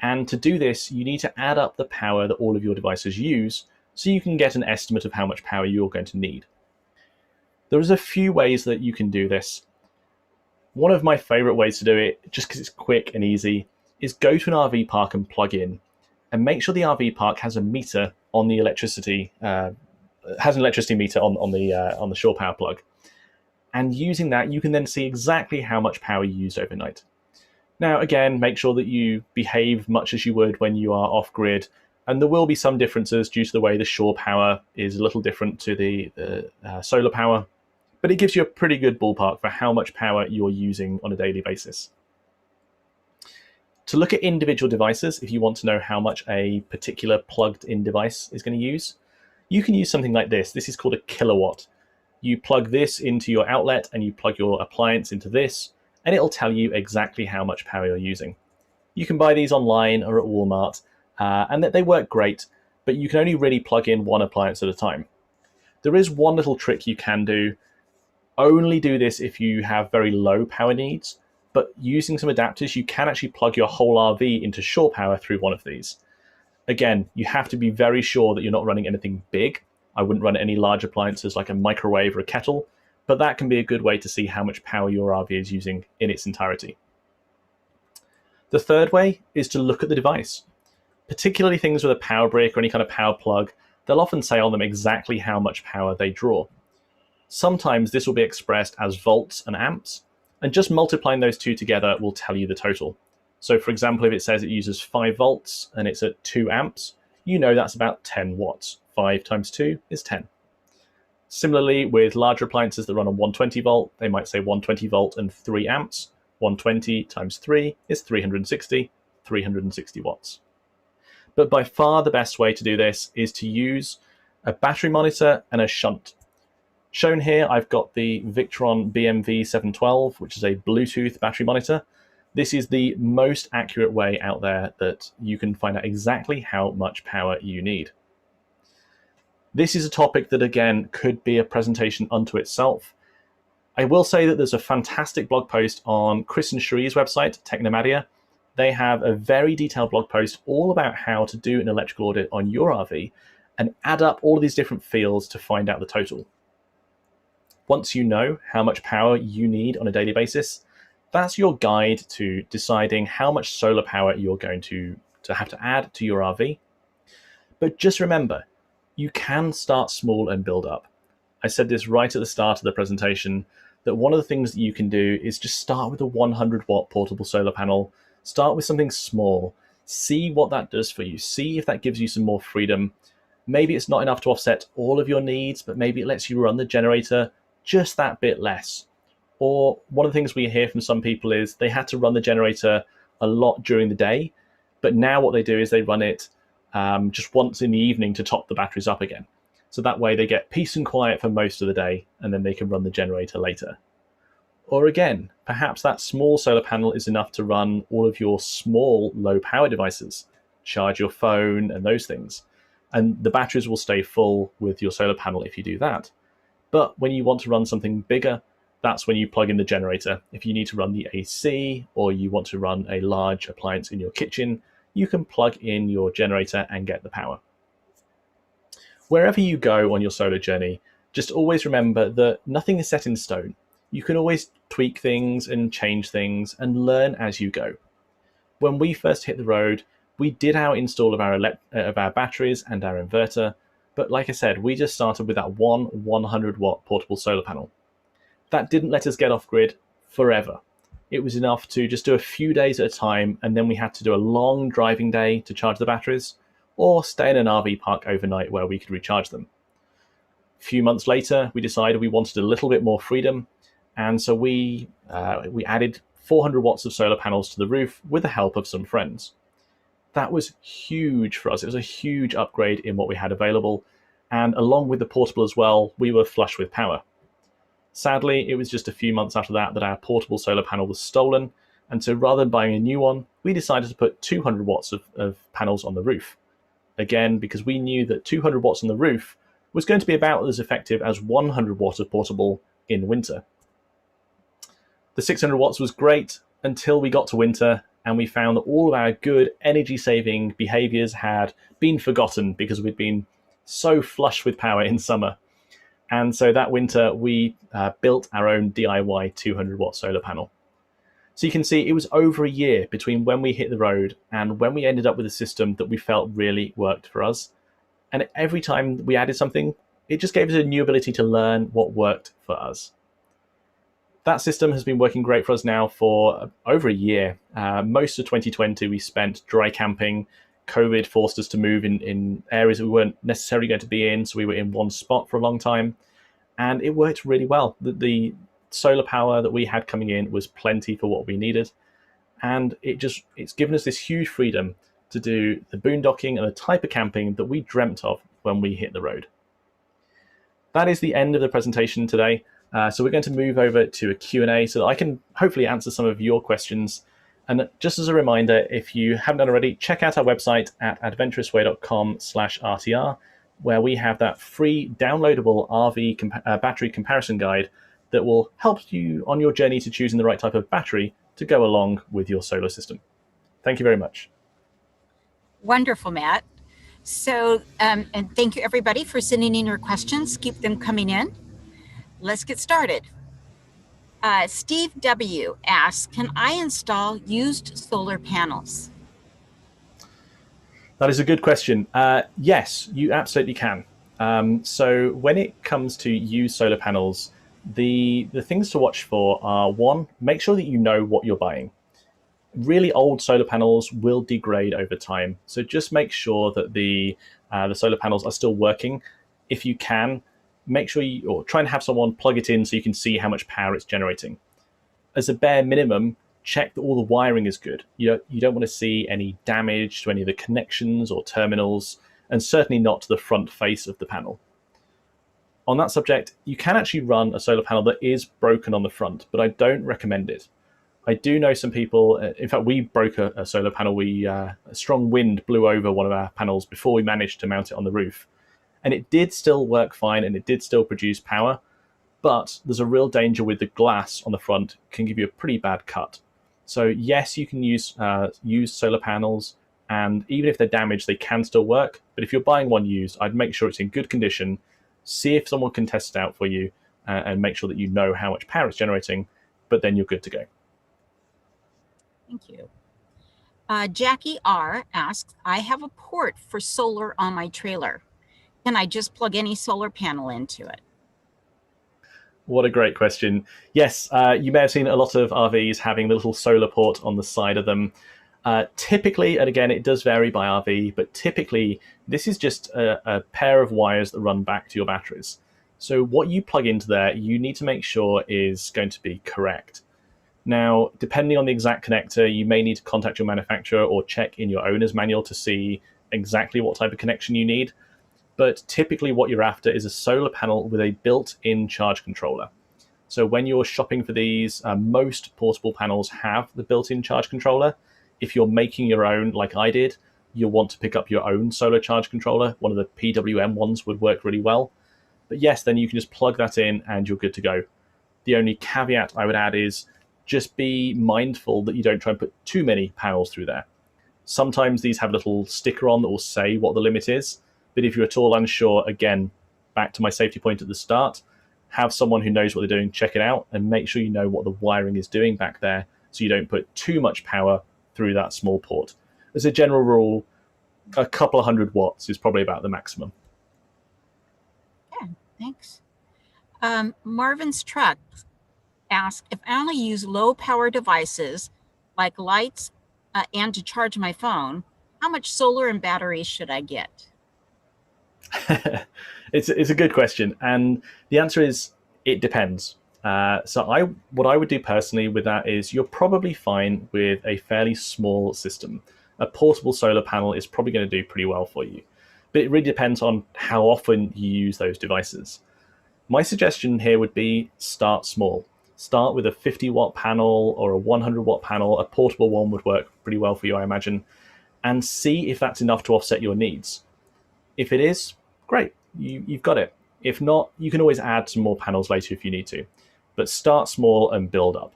And to do this, you need to add up the power that all of your devices use so you can get an estimate of how much power you're going to need. There's a few ways that you can do this. One of my favorite ways to do it, just because it's quick and easy, is go to an RV park and plug in and make sure the RV park has a meter on the electricity, has an electricity meter on the shore power plug. And using that, you can then see exactly how much power you used overnight. Now, again, make sure that you behave much as you would when you are off-grid, and there will be some differences due to the way the shore power is a little different to the solar power, but it gives you a pretty good ballpark for how much power you're using on a daily basis. To look at individual devices, if you want to know how much a particular plugged-in device is going to use, you can use something like this. This is called a kilowatt. You plug this into your outlet and you plug your appliance into this, and it'll tell you exactly how much power you're using. You can buy these online or at Walmart, and they work great, but you can only really plug in one appliance at a time. There is one little trick you can do. Only do this if you have very low power needs, but using some adapters, you can actually plug your whole RV into shore power through one of these. Again, you have to be very sure that you're not running anything big. I wouldn't run any large appliances like a microwave or a kettle, but that can be a good way to see how much power your RV is using in its entirety. The third way is to look at the device. Particularly things with a power brick or any kind of power plug, they'll often say on them exactly how much power they draw. Sometimes this will be expressed as volts and amps, and just multiplying those two together will tell you the total. So for example, if it says it uses 5 volts and it's at 2 amps, you know that's about 10 watts. 5 times 2 is 10. Similarly, with larger appliances that run on 120 volt, they might say 120 volt and 3 amps. 120 times 3 is 360 watts. But by far the best way to do this is to use a battery monitor and a shunt. Shown here, I've got the Victron BMV712, which is a Bluetooth battery monitor. This is the most accurate way out there that you can find out exactly how much power you need. This is a topic that, again, could be a presentation unto itself. I will say that there's a fantastic blog post on Chris and Cherie's website, Technomadia. They have a very detailed blog post all about how to do an electrical audit on your RV and add up all of these different fields to find out the total. Once you know how much power you need on a daily basis, that's your guide to deciding how much solar power you're going to have to add to your RV. But just remember, you can start small and build up. I said this right at the start of the presentation, that one of the things that you can do is just start with a 100 watt portable solar panel. Start with something small. See what that does for you. See if that gives you some more freedom. Maybe it's not enough to offset all of your needs, but maybe it lets you run the generator just that bit less. Or one of the things we hear from some people is they had to run the generator a lot during the day, but now what they do is they run it just once in the evening to top the batteries up again. So that way they get peace and quiet for most of the day, and then they can run the generator later. Or again, perhaps that small solar panel is enough to run all of your small low power devices. charge your phone, and those things. And the batteries will stay full with your solar panel if you do that. But when you want to run something bigger, that's when you plug in the generator. If you need to run the AC or you want to run a large appliance in your kitchen, you can plug in your generator and get the power. Wherever you go on your solar journey, just always remember that nothing is set in stone. You can always tweak things and change things and learn as you go. When we first hit the road, we did our install of our batteries and our inverter, but like I said, we just started with that one 100-watt portable solar panel. That didn't let us get off grid forever. It was enough to just do a few days at a time, and then we had to do a long driving day to charge the batteries, or stay in an RV park overnight where we could recharge them. A few months later, we decided we wanted a little bit more freedom, and so we added 400 watts of solar panels to the roof with the help of some friends. That was huge for us. It was a huge upgrade in what we had available, and along with the portable as well, we were flush with power. Sadly, it was just a few months after that our portable solar panel was stolen, and so rather than buying a new one, we decided to put 200 watts of panels on the roof. Again, because we knew that 200 watts on the roof was going to be about as effective as 100 watts of portable in winter. The 600 watts was great until we got to winter and we found that all of our good energy-saving behaviors had been forgotten because we'd been so flush with power in summer. And so that winter, we built our own DIY 200-watt solar panel. So you can see it was over a year between when we hit the road and when we ended up with a system that we felt really worked for us. And every time we added something, it just gave us a new ability to learn what worked for us. That system has been working great for us now for over a year. Most of 2020 we spent dry camping. COVID forced us to move in areas that we weren't necessarily going to be in, so we were in one spot for a long time. And it worked really well. The solar power that we had coming in was plenty for what we needed. And it's given us this huge freedom to do the boondocking and the type of camping that we dreamt of when we hit the road. That is the end of the presentation today. So we're going to move over to a Q&A so that I can hopefully answer some of your questions. And just as a reminder, if you haven't done already, check out our website at adventurousway.com/RTR, where we have that free downloadable RV battery comparison guide that will help you on your journey to choosing the right type of battery to go along with your solar system. Thank you very much. Wonderful, Matt. So, and thank you everybody for sending in your questions. Keep them coming in. Let's get started. Steve W. asks, can I install used solar panels? That is a good question. Yes, you absolutely can. So when it comes to used solar panels, the things to watch for are, one, make sure that you know what you're buying. Really old solar panels will degrade over time. So just make sure that the solar panels are still working. If you can, make sure or try and have someone plug it in so you can see how much power it's generating. As a bare minimum, check that all the wiring is good. You don't want to see any damage to any of the connections or terminals, and certainly not to the front face of the panel. On that subject, you can actually run a solar panel that is broken on the front, but I don't recommend it. I do know some people, in fact, we broke a solar panel. A strong wind blew over one of our panels before we managed to mount it on the roof. And it did still work fine and it did still produce power, but there's a real danger with the glass on the front. It can give you a pretty bad cut. So yes, you can use solar panels, and even if they're damaged, they can still work. But if you're buying one used, I'd make sure it's in good condition, see if someone can test it out for you, and make sure that you know how much power it's generating, but then you're good to go. Thank you. Jackie R. asks, I have a port for solar on my trailer. Can I just plug any solar panel into it? What a great question. Yes, you may have seen a lot of RVs having the little solar port on the side of them. Typically, and again, it does vary by RV, but typically this is just a pair of wires that run back to your batteries. So what you plug into there, you need to make sure is going to be correct. Now, depending on the exact connector, you may need to contact your manufacturer or check in your owner's manual to see exactly what type of connection you need. But typically what you're after is a solar panel with a built-in charge controller. So when you're shopping for these, most portable panels have the built-in charge controller. If you're making your own, like I did, you'll want to pick up your own solar charge controller. One of the PWM ones would work really well. But yes, then you can just plug that in and you're good to go. The only caveat I would add is just be mindful that you don't try and put too many panels through there. Sometimes these have a little sticker on that will say what the limit is. But if you're at all unsure, again, back to my safety point at the start, have someone who knows what they're doing check it out and make sure you know what the wiring is doing back there so you don't put too much power through that small port. As a general rule, a couple of 100 watts is probably about the maximum. Yeah, thanks. Marvin's Truck asked, if I only use low power devices like lights and to charge my phone, how much solar and batteries should I get? It's a good question, and the answer is it depends. What I would do personally with that is you're probably fine with a fairly small system. A portable solar panel is probably going to do pretty well for you, but it really depends on how often you use those devices. My suggestion here would be start small. Start with a 50-watt panel or a 100-watt panel. A portable one would work pretty well for you, I imagine, and see if that's enough to offset your needs. If it is, great, you've got it. If not, you can always add some more panels later if you need to. But start small and build up.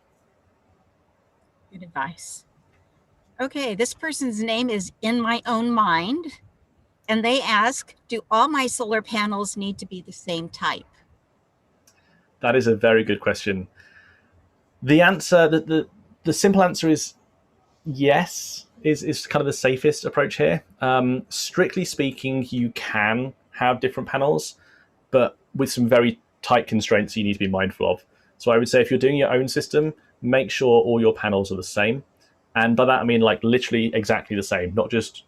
Good advice. Okay, this person's name is In My Own Mind, and they ask, do all my solar panels need to be the same type? That is a very good question. The answer, the simple answer is yes, is kind of the safest approach here. Strictly speaking, you can have different panels, but with some very tight constraints you need to be mindful of. So I would say if you're doing your own system, make sure all your panels are the same. And by that I mean like literally exactly the same, not just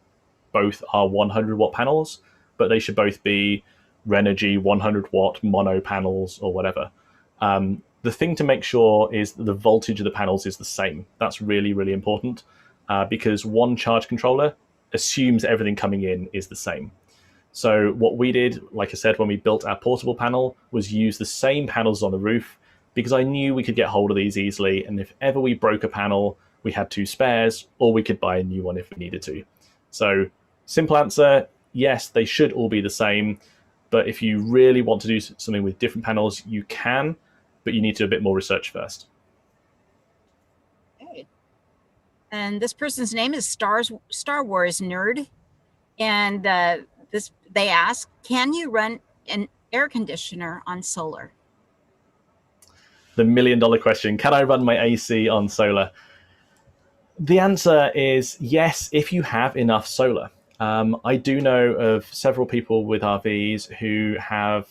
both are 100-watt panels, but they should both be Renogy 100-watt mono panels or whatever. The thing to make sure is that the voltage of the panels is the same. That's really, really important because one charge controller assumes everything coming in is the same. So what we did, like I said, when we built our portable panel, was use the same panels on the roof because I knew we could get hold of these easily. And if ever we broke a panel, we had 2 spares, or we could buy a new one if we needed to. So simple answer, yes, they should all be the same. But if you really want to do something with different panels, you can, but you need to do a bit more research first. Okay. And this person's name is Star Wars Nerd. And they ask, can you run an air conditioner on solar? The $1 million question, can I run my AC on solar? The answer is yes, if you have enough solar. I do know of several people with RVs who have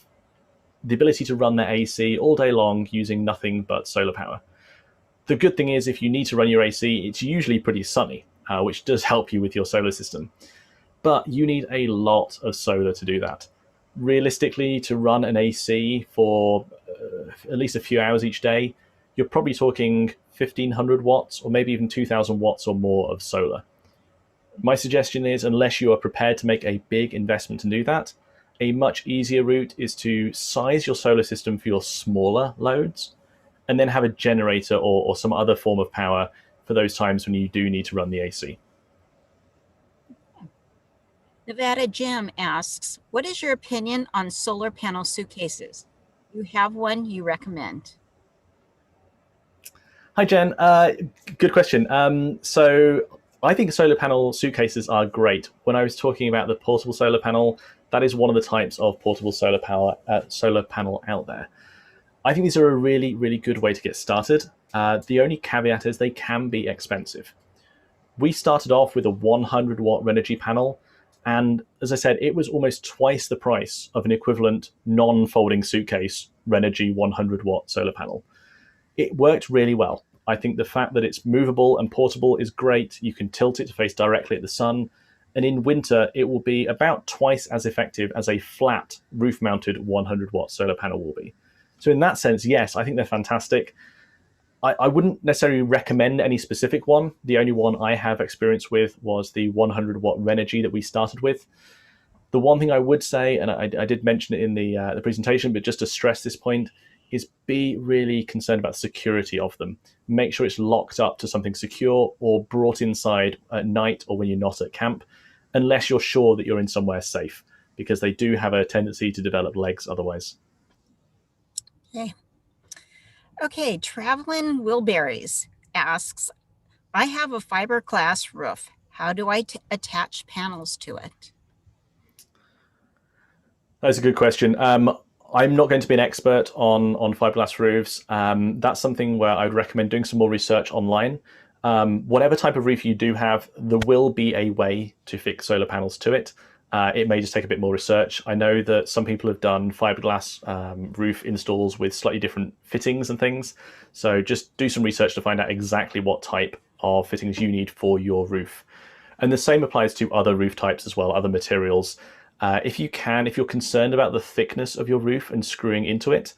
the ability to run their AC all day long using nothing but solar power. The good thing is if you need to run your AC, it's usually pretty sunny, which does help you with your solar system. But you need a lot of solar to do that. Realistically, to run an AC for at least a few hours each day, you're probably talking 1,500 watts or maybe even 2,000 watts or more of solar. My suggestion is, unless you are prepared to make a big investment to do that, a much easier route is to size your solar system for your smaller loads and then have a generator or some other form of power for those times when you do need to run the AC. Nevada Jim asks, what is your opinion on solar panel suitcases? You have one you recommend? Hi, Jen. Good question. So I think solar panel suitcases are great. When I was talking about the portable solar panel, that is one of the types of portable solar panel out there. I think these are a really, really good way to get started. The only caveat is they can be expensive. We started off with a 100-watt Renogy panel, and as I said, it was almost twice the price of an equivalent non-folding suitcase Renogy 100-watt solar panel. It worked really well. I think the fact that it's movable and portable is great. You can tilt it to face directly at the sun. And in winter, it will be about twice as effective as a flat roof-mounted 100-watt solar panel will be. So in that sense, yes, I think they're fantastic. I wouldn't necessarily recommend any specific one. The only one I have experience with was the 100-watt Renogy that we started with. The one thing I would say, and I did mention it in the presentation, but just to stress this point, is be really concerned about the security of them. Make sure it's locked up to something secure or brought inside at night or when you're not at camp. unless you're sure that you're in somewhere safe, because they do have a tendency to develop legs otherwise. Okay, Travelin' Wilberries asks, I have a fiberglass roof. How do I attach panels to it? That's a good question. I'm not going to be an expert on fiberglass roofs. That's something where I'd recommend doing some more research online. Whatever type of roof you do have, there will be a way to fix solar panels to it. It may just take a bit more research. I know that some people have done fiberglass roof installs with slightly different fittings and things. So just do some research to find out exactly what type of fittings you need for your roof. And the same applies to other roof types as well, other materials. If you're concerned about the thickness of your roof and screwing into it,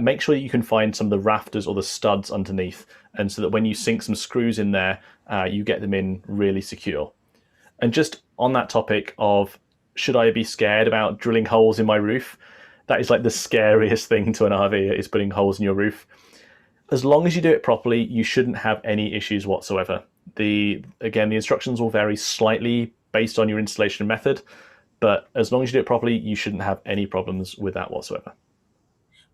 make sure that you can find some of the rafters or the studs underneath, and so that when you sink some screws in there, you get them in really secure. And just on that topic of, should I be scared about drilling holes in my roof? That is like the scariest thing to an RV, is putting holes in your roof. As long as you do it properly, you shouldn't have any issues whatsoever. The instructions will vary slightly based on your installation method, but as long as you do it properly, you shouldn't have any problems with that whatsoever.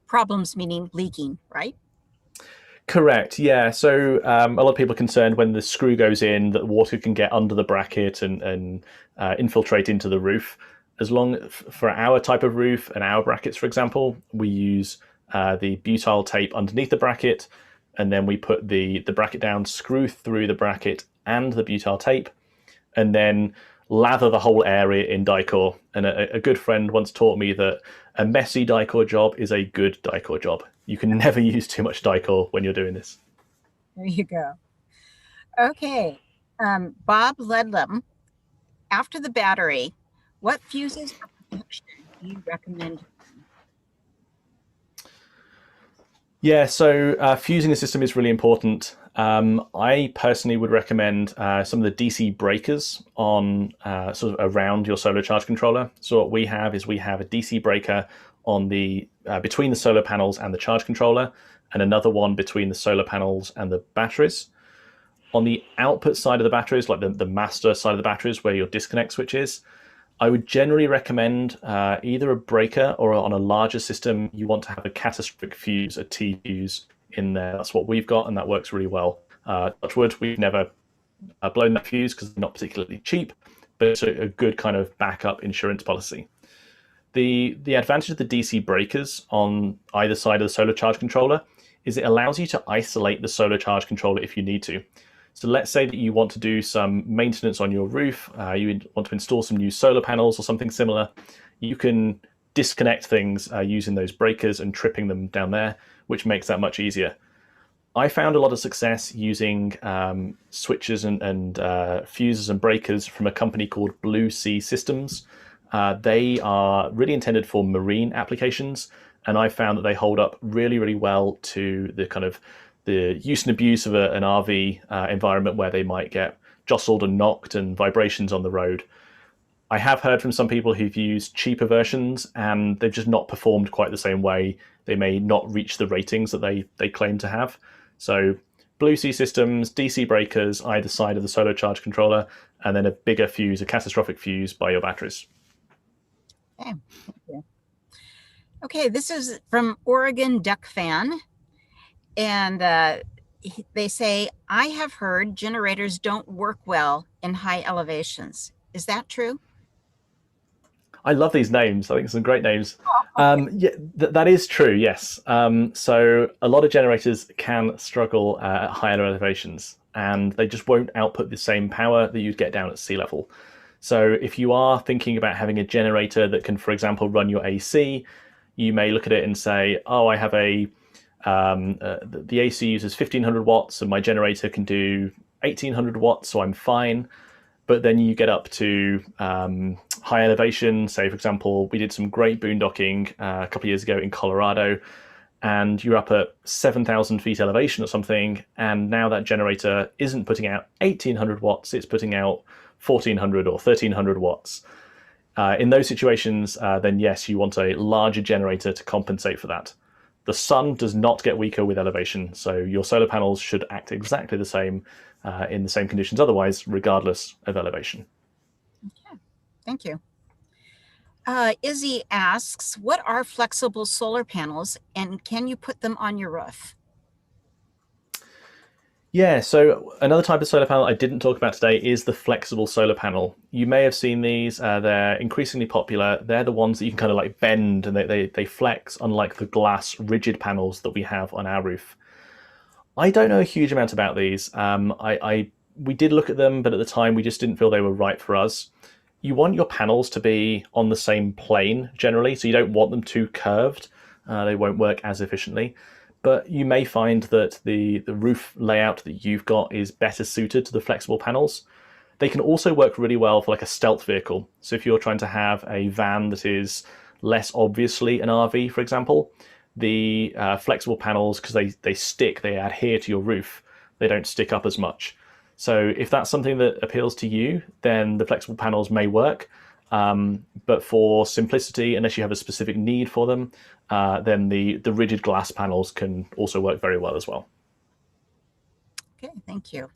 Problems meaning leaking, right? Correct, yeah. So a lot of people are concerned when the screw goes in that water can get under the bracket and infiltrate into the roof. For our type of roof and our brackets, for example, we use the butyl tape underneath the bracket, and then we put the bracket down, screw through the bracket and the butyl tape, and then lather the whole area in Dicor. And a good friend once taught me that a messy Dicor job is a good Dicor job. You can never use too much Dicor when you're doing this. There you go. Okay, Bob Ledlam, after the battery, what fuses or protection do you recommend? Yeah, so fusing the system is really important. I personally would recommend some of the DC breakers on sort of around your solar charge controller. So what we have is we have a DC breaker on the between the solar panels and the charge controller, and another one between the solar panels and the batteries. On the output side of the batteries, like the master side of the batteries where your disconnect switch is, I would generally recommend either a breaker, or on a larger system, you want to have a catastrophic fuse, a T fuse in there. That's what we've got, and that works really well. Touch wood, we've never blown that fuse because they're not particularly cheap, but it's a good kind of backup insurance policy. The advantage of the DC breakers on either side of the solar charge controller is it allows you to isolate the solar charge controller if you need to. So let's say that you want to do some maintenance on your roof, you want to install some new solar panels or something similar, you can disconnect things using those breakers and tripping them down there, which makes that much easier. I found a lot of success using switches and fuses and breakers from a company called Blue Sea Systems. They are really intended for marine applications, and I found that they hold up really, really well to the kind of the use and abuse of an RV environment where they might get jostled and knocked and vibrations on the road. I have heard from some people who've used cheaper versions and they've just not performed quite the same way. They may not reach the ratings that they claim to have. So Blue Sea Systems, DC breakers either side of the solar charge controller, and then a bigger fuse, a catastrophic fuse by your batteries. Okay, thank you. Okay, this is from Oregon Duck Fan. And they say, I have heard generators don't work well in high elevations. Is that true? I love these names. I think some great names. Yeah, that is true, yes. So a lot of generators can struggle at higher elevations, and they just won't output the same power that you'd get down at sea level. So if you are thinking about having a generator that can, for example, run your AC, you may look at it and say, oh, I have the AC uses 1500 watts and my generator can do 1800 watts, so I'm fine. But then you get up to high elevation. Say, for example, we did some great boondocking a couple of years ago in Colorado, and you're up at 7,000 feet elevation or something, and now that generator isn't putting out 1800 watts, it's putting out 1400 or 1300 watts. In those situations, then yes, you want a larger generator to compensate for that. The sun does not get weaker with elevation, so your solar panels should act exactly the same in the same conditions otherwise, regardless of elevation. Thank you. Izzy asks, what are flexible solar panels and can you put them on your roof? Yeah, so another type of solar panel I didn't talk about today is the flexible solar panel. You may have seen these, they're increasingly popular. They're the ones that you can kind of like bend and they flex, unlike the glass rigid panels that we have on our roof. I don't know a huge amount about these. We did look at them, but at the time we just didn't feel they were right for us. You want your panels to be on the same plane generally, so you don't want them too curved. They won't work as efficiently. But you may find that the roof layout that you've got is better suited to the flexible panels. They can also work really well for like a stealth vehicle. So if you're trying to have a van that is less obviously an RV, for example, the flexible panels, because they adhere to your roof, they don't stick up as much. So if that's something that appeals to you, then the flexible panels may work. But for simplicity, unless you have a specific need for them, then the rigid glass panels can also work very well as well. Okay, thank you.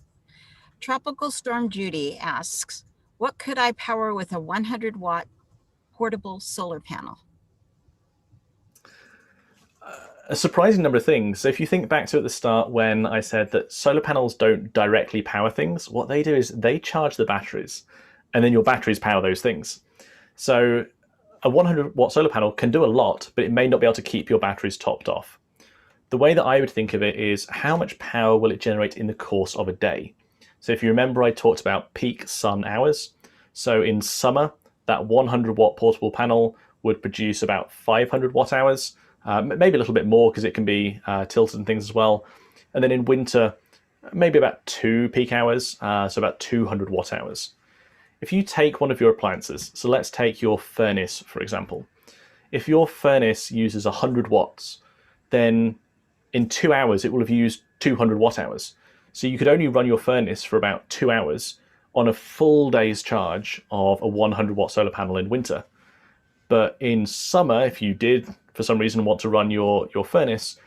Tropical Storm Judy asks, what could I power with a 100-watt portable solar panel? A surprising number of things. So if you think back to at the start when I said that solar panels don't directly power things, what they do is they charge the batteries, and then your batteries power those things. So a 100-watt solar panel can do a lot, but it may not be able to keep your batteries topped off. The way that I would think of it is how much power will it generate in the course of a day? So if you remember, I talked about peak sun hours. So in summer, that 100-watt portable panel would produce about 500 watt hours, maybe a little bit more because it can be tilted and things as well. And then in winter, maybe about 2 peak hours, so about 200 watt hours. If you take one of your appliances, so let's take your furnace, for example. If your furnace uses 100 watts, then in 2 hours, it will have used 200 watt hours. So you could only run your furnace for about 2 hours on a full day's charge of a 100-watt solar panel in winter. But in summer, if you did, for some reason, want to run your furnace,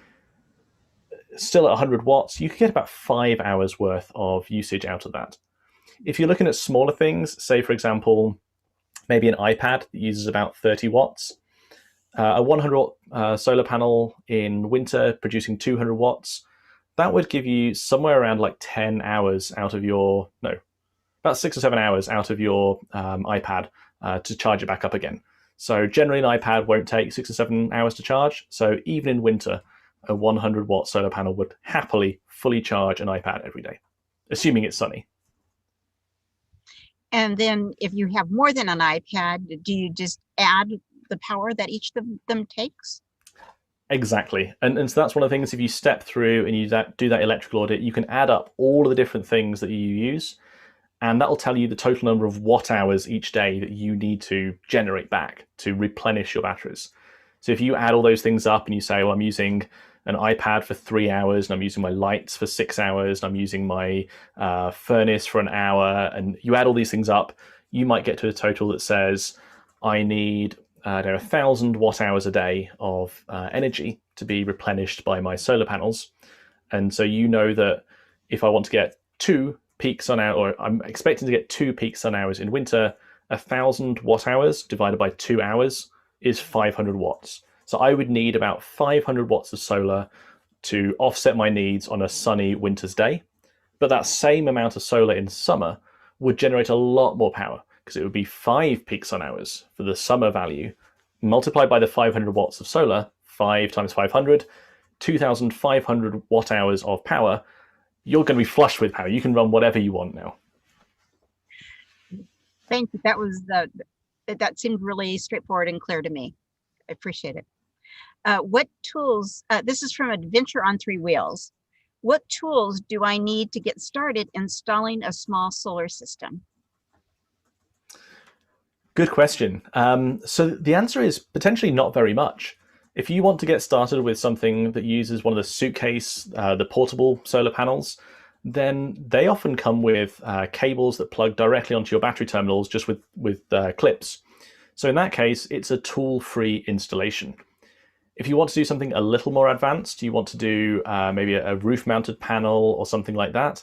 still at 100 watts, you could get about 5 hours worth of usage out of that. If you're looking at smaller things, say, for example, maybe an iPad that uses about 30 watts, a 100-watt solar panel in winter producing 200 watts, that would give you somewhere around like 10 hours out of your, no, about 6 or 7 hours out of your iPad to charge it back up again. So generally an iPad won't take 6 or 7 hours to charge. So even in winter, a 100-watt solar panel would happily fully charge an iPad every day, assuming it's sunny. And then if you have more than an iPad, do you just add the power that each of them takes? Exactly. And so that's one of the things, if you step through and you do that electrical audit, you can add up all of the different things that you use, and that will tell you the total number of watt hours each day that you need to generate back to replenish your batteries. So if you add all those things up and you say, well, I'm using an iPad for 3 hours, and I'm using my lights for 6 hours, and I'm using my furnace for an hour, and you add all these things up, you might get to a total that says, I need 1,000 watt hours a day of energy to be replenished by my solar panels. And so you know that if I want to get 2 peak sun hours, or I'm expecting to get 2 peak sun hours in winter, 1,000 watt hours divided by 2 hours is 500 watts. So I would need about 500 watts of solar to offset my needs on a sunny winter's day. But that same amount of solar in summer would generate a lot more power, because it would be 5 peak sun hours for the summer value, multiplied by the 500 watts of solar, 5 times 500, 2,500 watt hours of power. You're going to be flush with power. You can run whatever you want now. Thank you. That seemed really straightforward and clear to me. I appreciate it. What tools, this is from Adventure on 3 Wheels. What tools do I need to get started installing a small solar system? Good question. So the answer is potentially not very much. If you want to get started with something that uses one of the suitcase, the portable solar panels, then they often come with cables that plug directly onto your battery terminals just with clips. So in that case, it's a tool-free installation. If you want to do something a little more advanced, you want to do maybe a roof-mounted panel or something like that,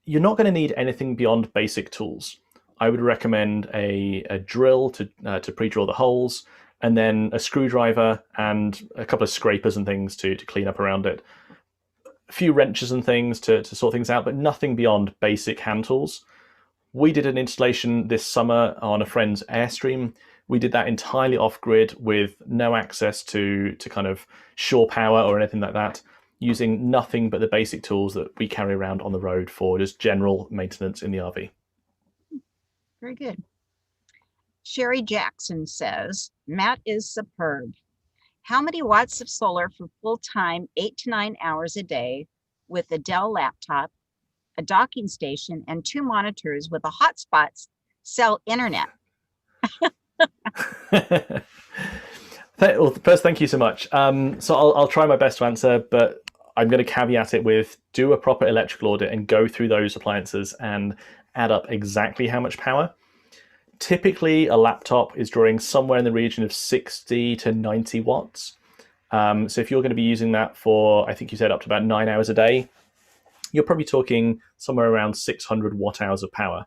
you're not going to need anything beyond basic tools. I would recommend a drill to pre-drill the holes, and then a screwdriver and a couple of scrapers and things to clean up around it. A few wrenches and things to sort things out, but nothing beyond basic hand tools. We did an installation this summer on a friend's Airstream. We did that entirely off-grid with no access to kind of shore power or anything like that, using nothing but the basic tools that we carry around on the road for just general maintenance in the RV. Very good. Sherry Jackson says, Matt is superb. How many watts of solar for full-time 8 to 9 hours a day with a Dell laptop, a docking station, and 2 monitors with a hotspot cell internet? Well, first, thank you so much. So I'll try my best to answer, but I'm going to caveat it with do a proper electrical audit and go through those appliances and add up exactly how much power. Typically, a laptop is drawing somewhere in the region of 60 to 90 watts. So if you're going to be using that for, I think you said up to about 9 hours a day, you're probably talking somewhere around 600 watt hours of power.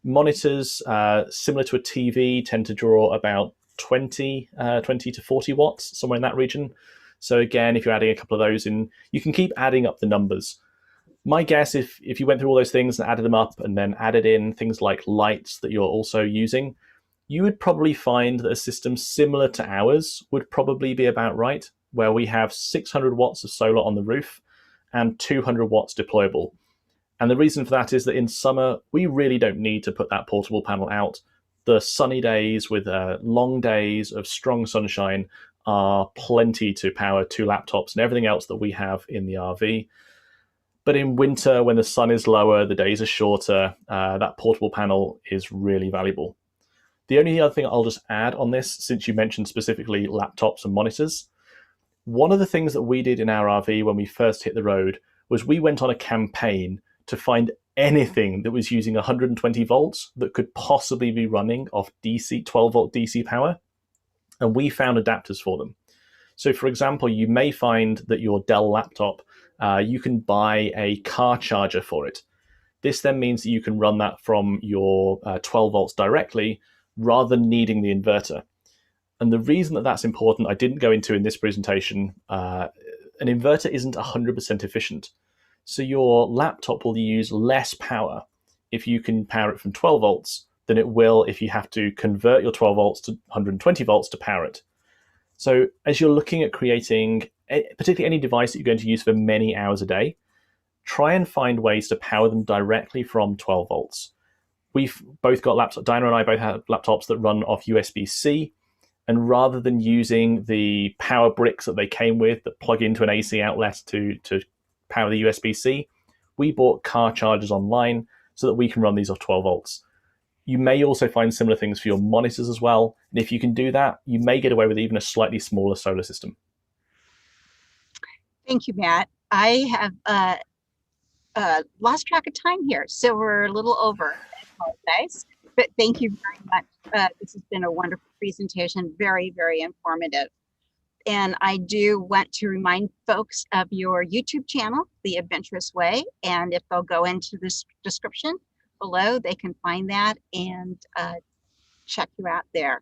Monitors, similar to a TV, tend to draw about 20 to 40 watts, somewhere in that region. So again, if you're adding a couple of those in, you can keep adding up the numbers. My guess, if you went through all those things and added them up and then added in things like lights that you're also using, you would probably find that a system similar to ours would probably be about right, where we have 600 watts of solar on the roof and 200 watts deployable. And the reason for that is that in summer, we really don't need to put that portable panel out. The sunny days with long days of strong sunshine are plenty to power 2 laptops and everything else that we have in the RV. But in winter, when the sun is lower, the days are shorter, that portable panel is really valuable. The only other thing I'll just add on this, since you mentioned specifically laptops and monitors, one of the things that we did in our RV when we first hit the road was we went on a campaign to find anything that was using 120 volts that could possibly be running off DC, 12 volt DC power, and we found adapters for them. So for example, you may find that your Dell laptop, you can buy a car charger for it. This then means that you can run that from your 12 volts directly rather than needing the inverter. And the reason that that's important, I didn't go into in this presentation, an inverter isn't 100% efficient. So your laptop will use less power if you can power it from 12 volts than it will if you have to convert your 12 volts to 120 volts to power it. So as you're looking at creating, particularly any device that you're going to use for many hours a day, try and find ways to power them directly from 12 volts. We've both got laptops, Diana and I both have laptops that run off USB-C, and rather than using the power bricks that they came with that plug into an AC outlet to power the USB-C, we bought car chargers online so that we can run these off 12 volts. You may also find similar things for your monitors as well. And if you can do that, you may get away with even a slightly smaller solar system. Thank you, Matt. I have lost track of time here, so we're a little over. I apologize, but thank you very much. This has been a wonderful presentation, very, very informative. And I do want to remind folks of your YouTube channel, The Adventurous Way, and if they'll go into this description below, they can find that and check you out there.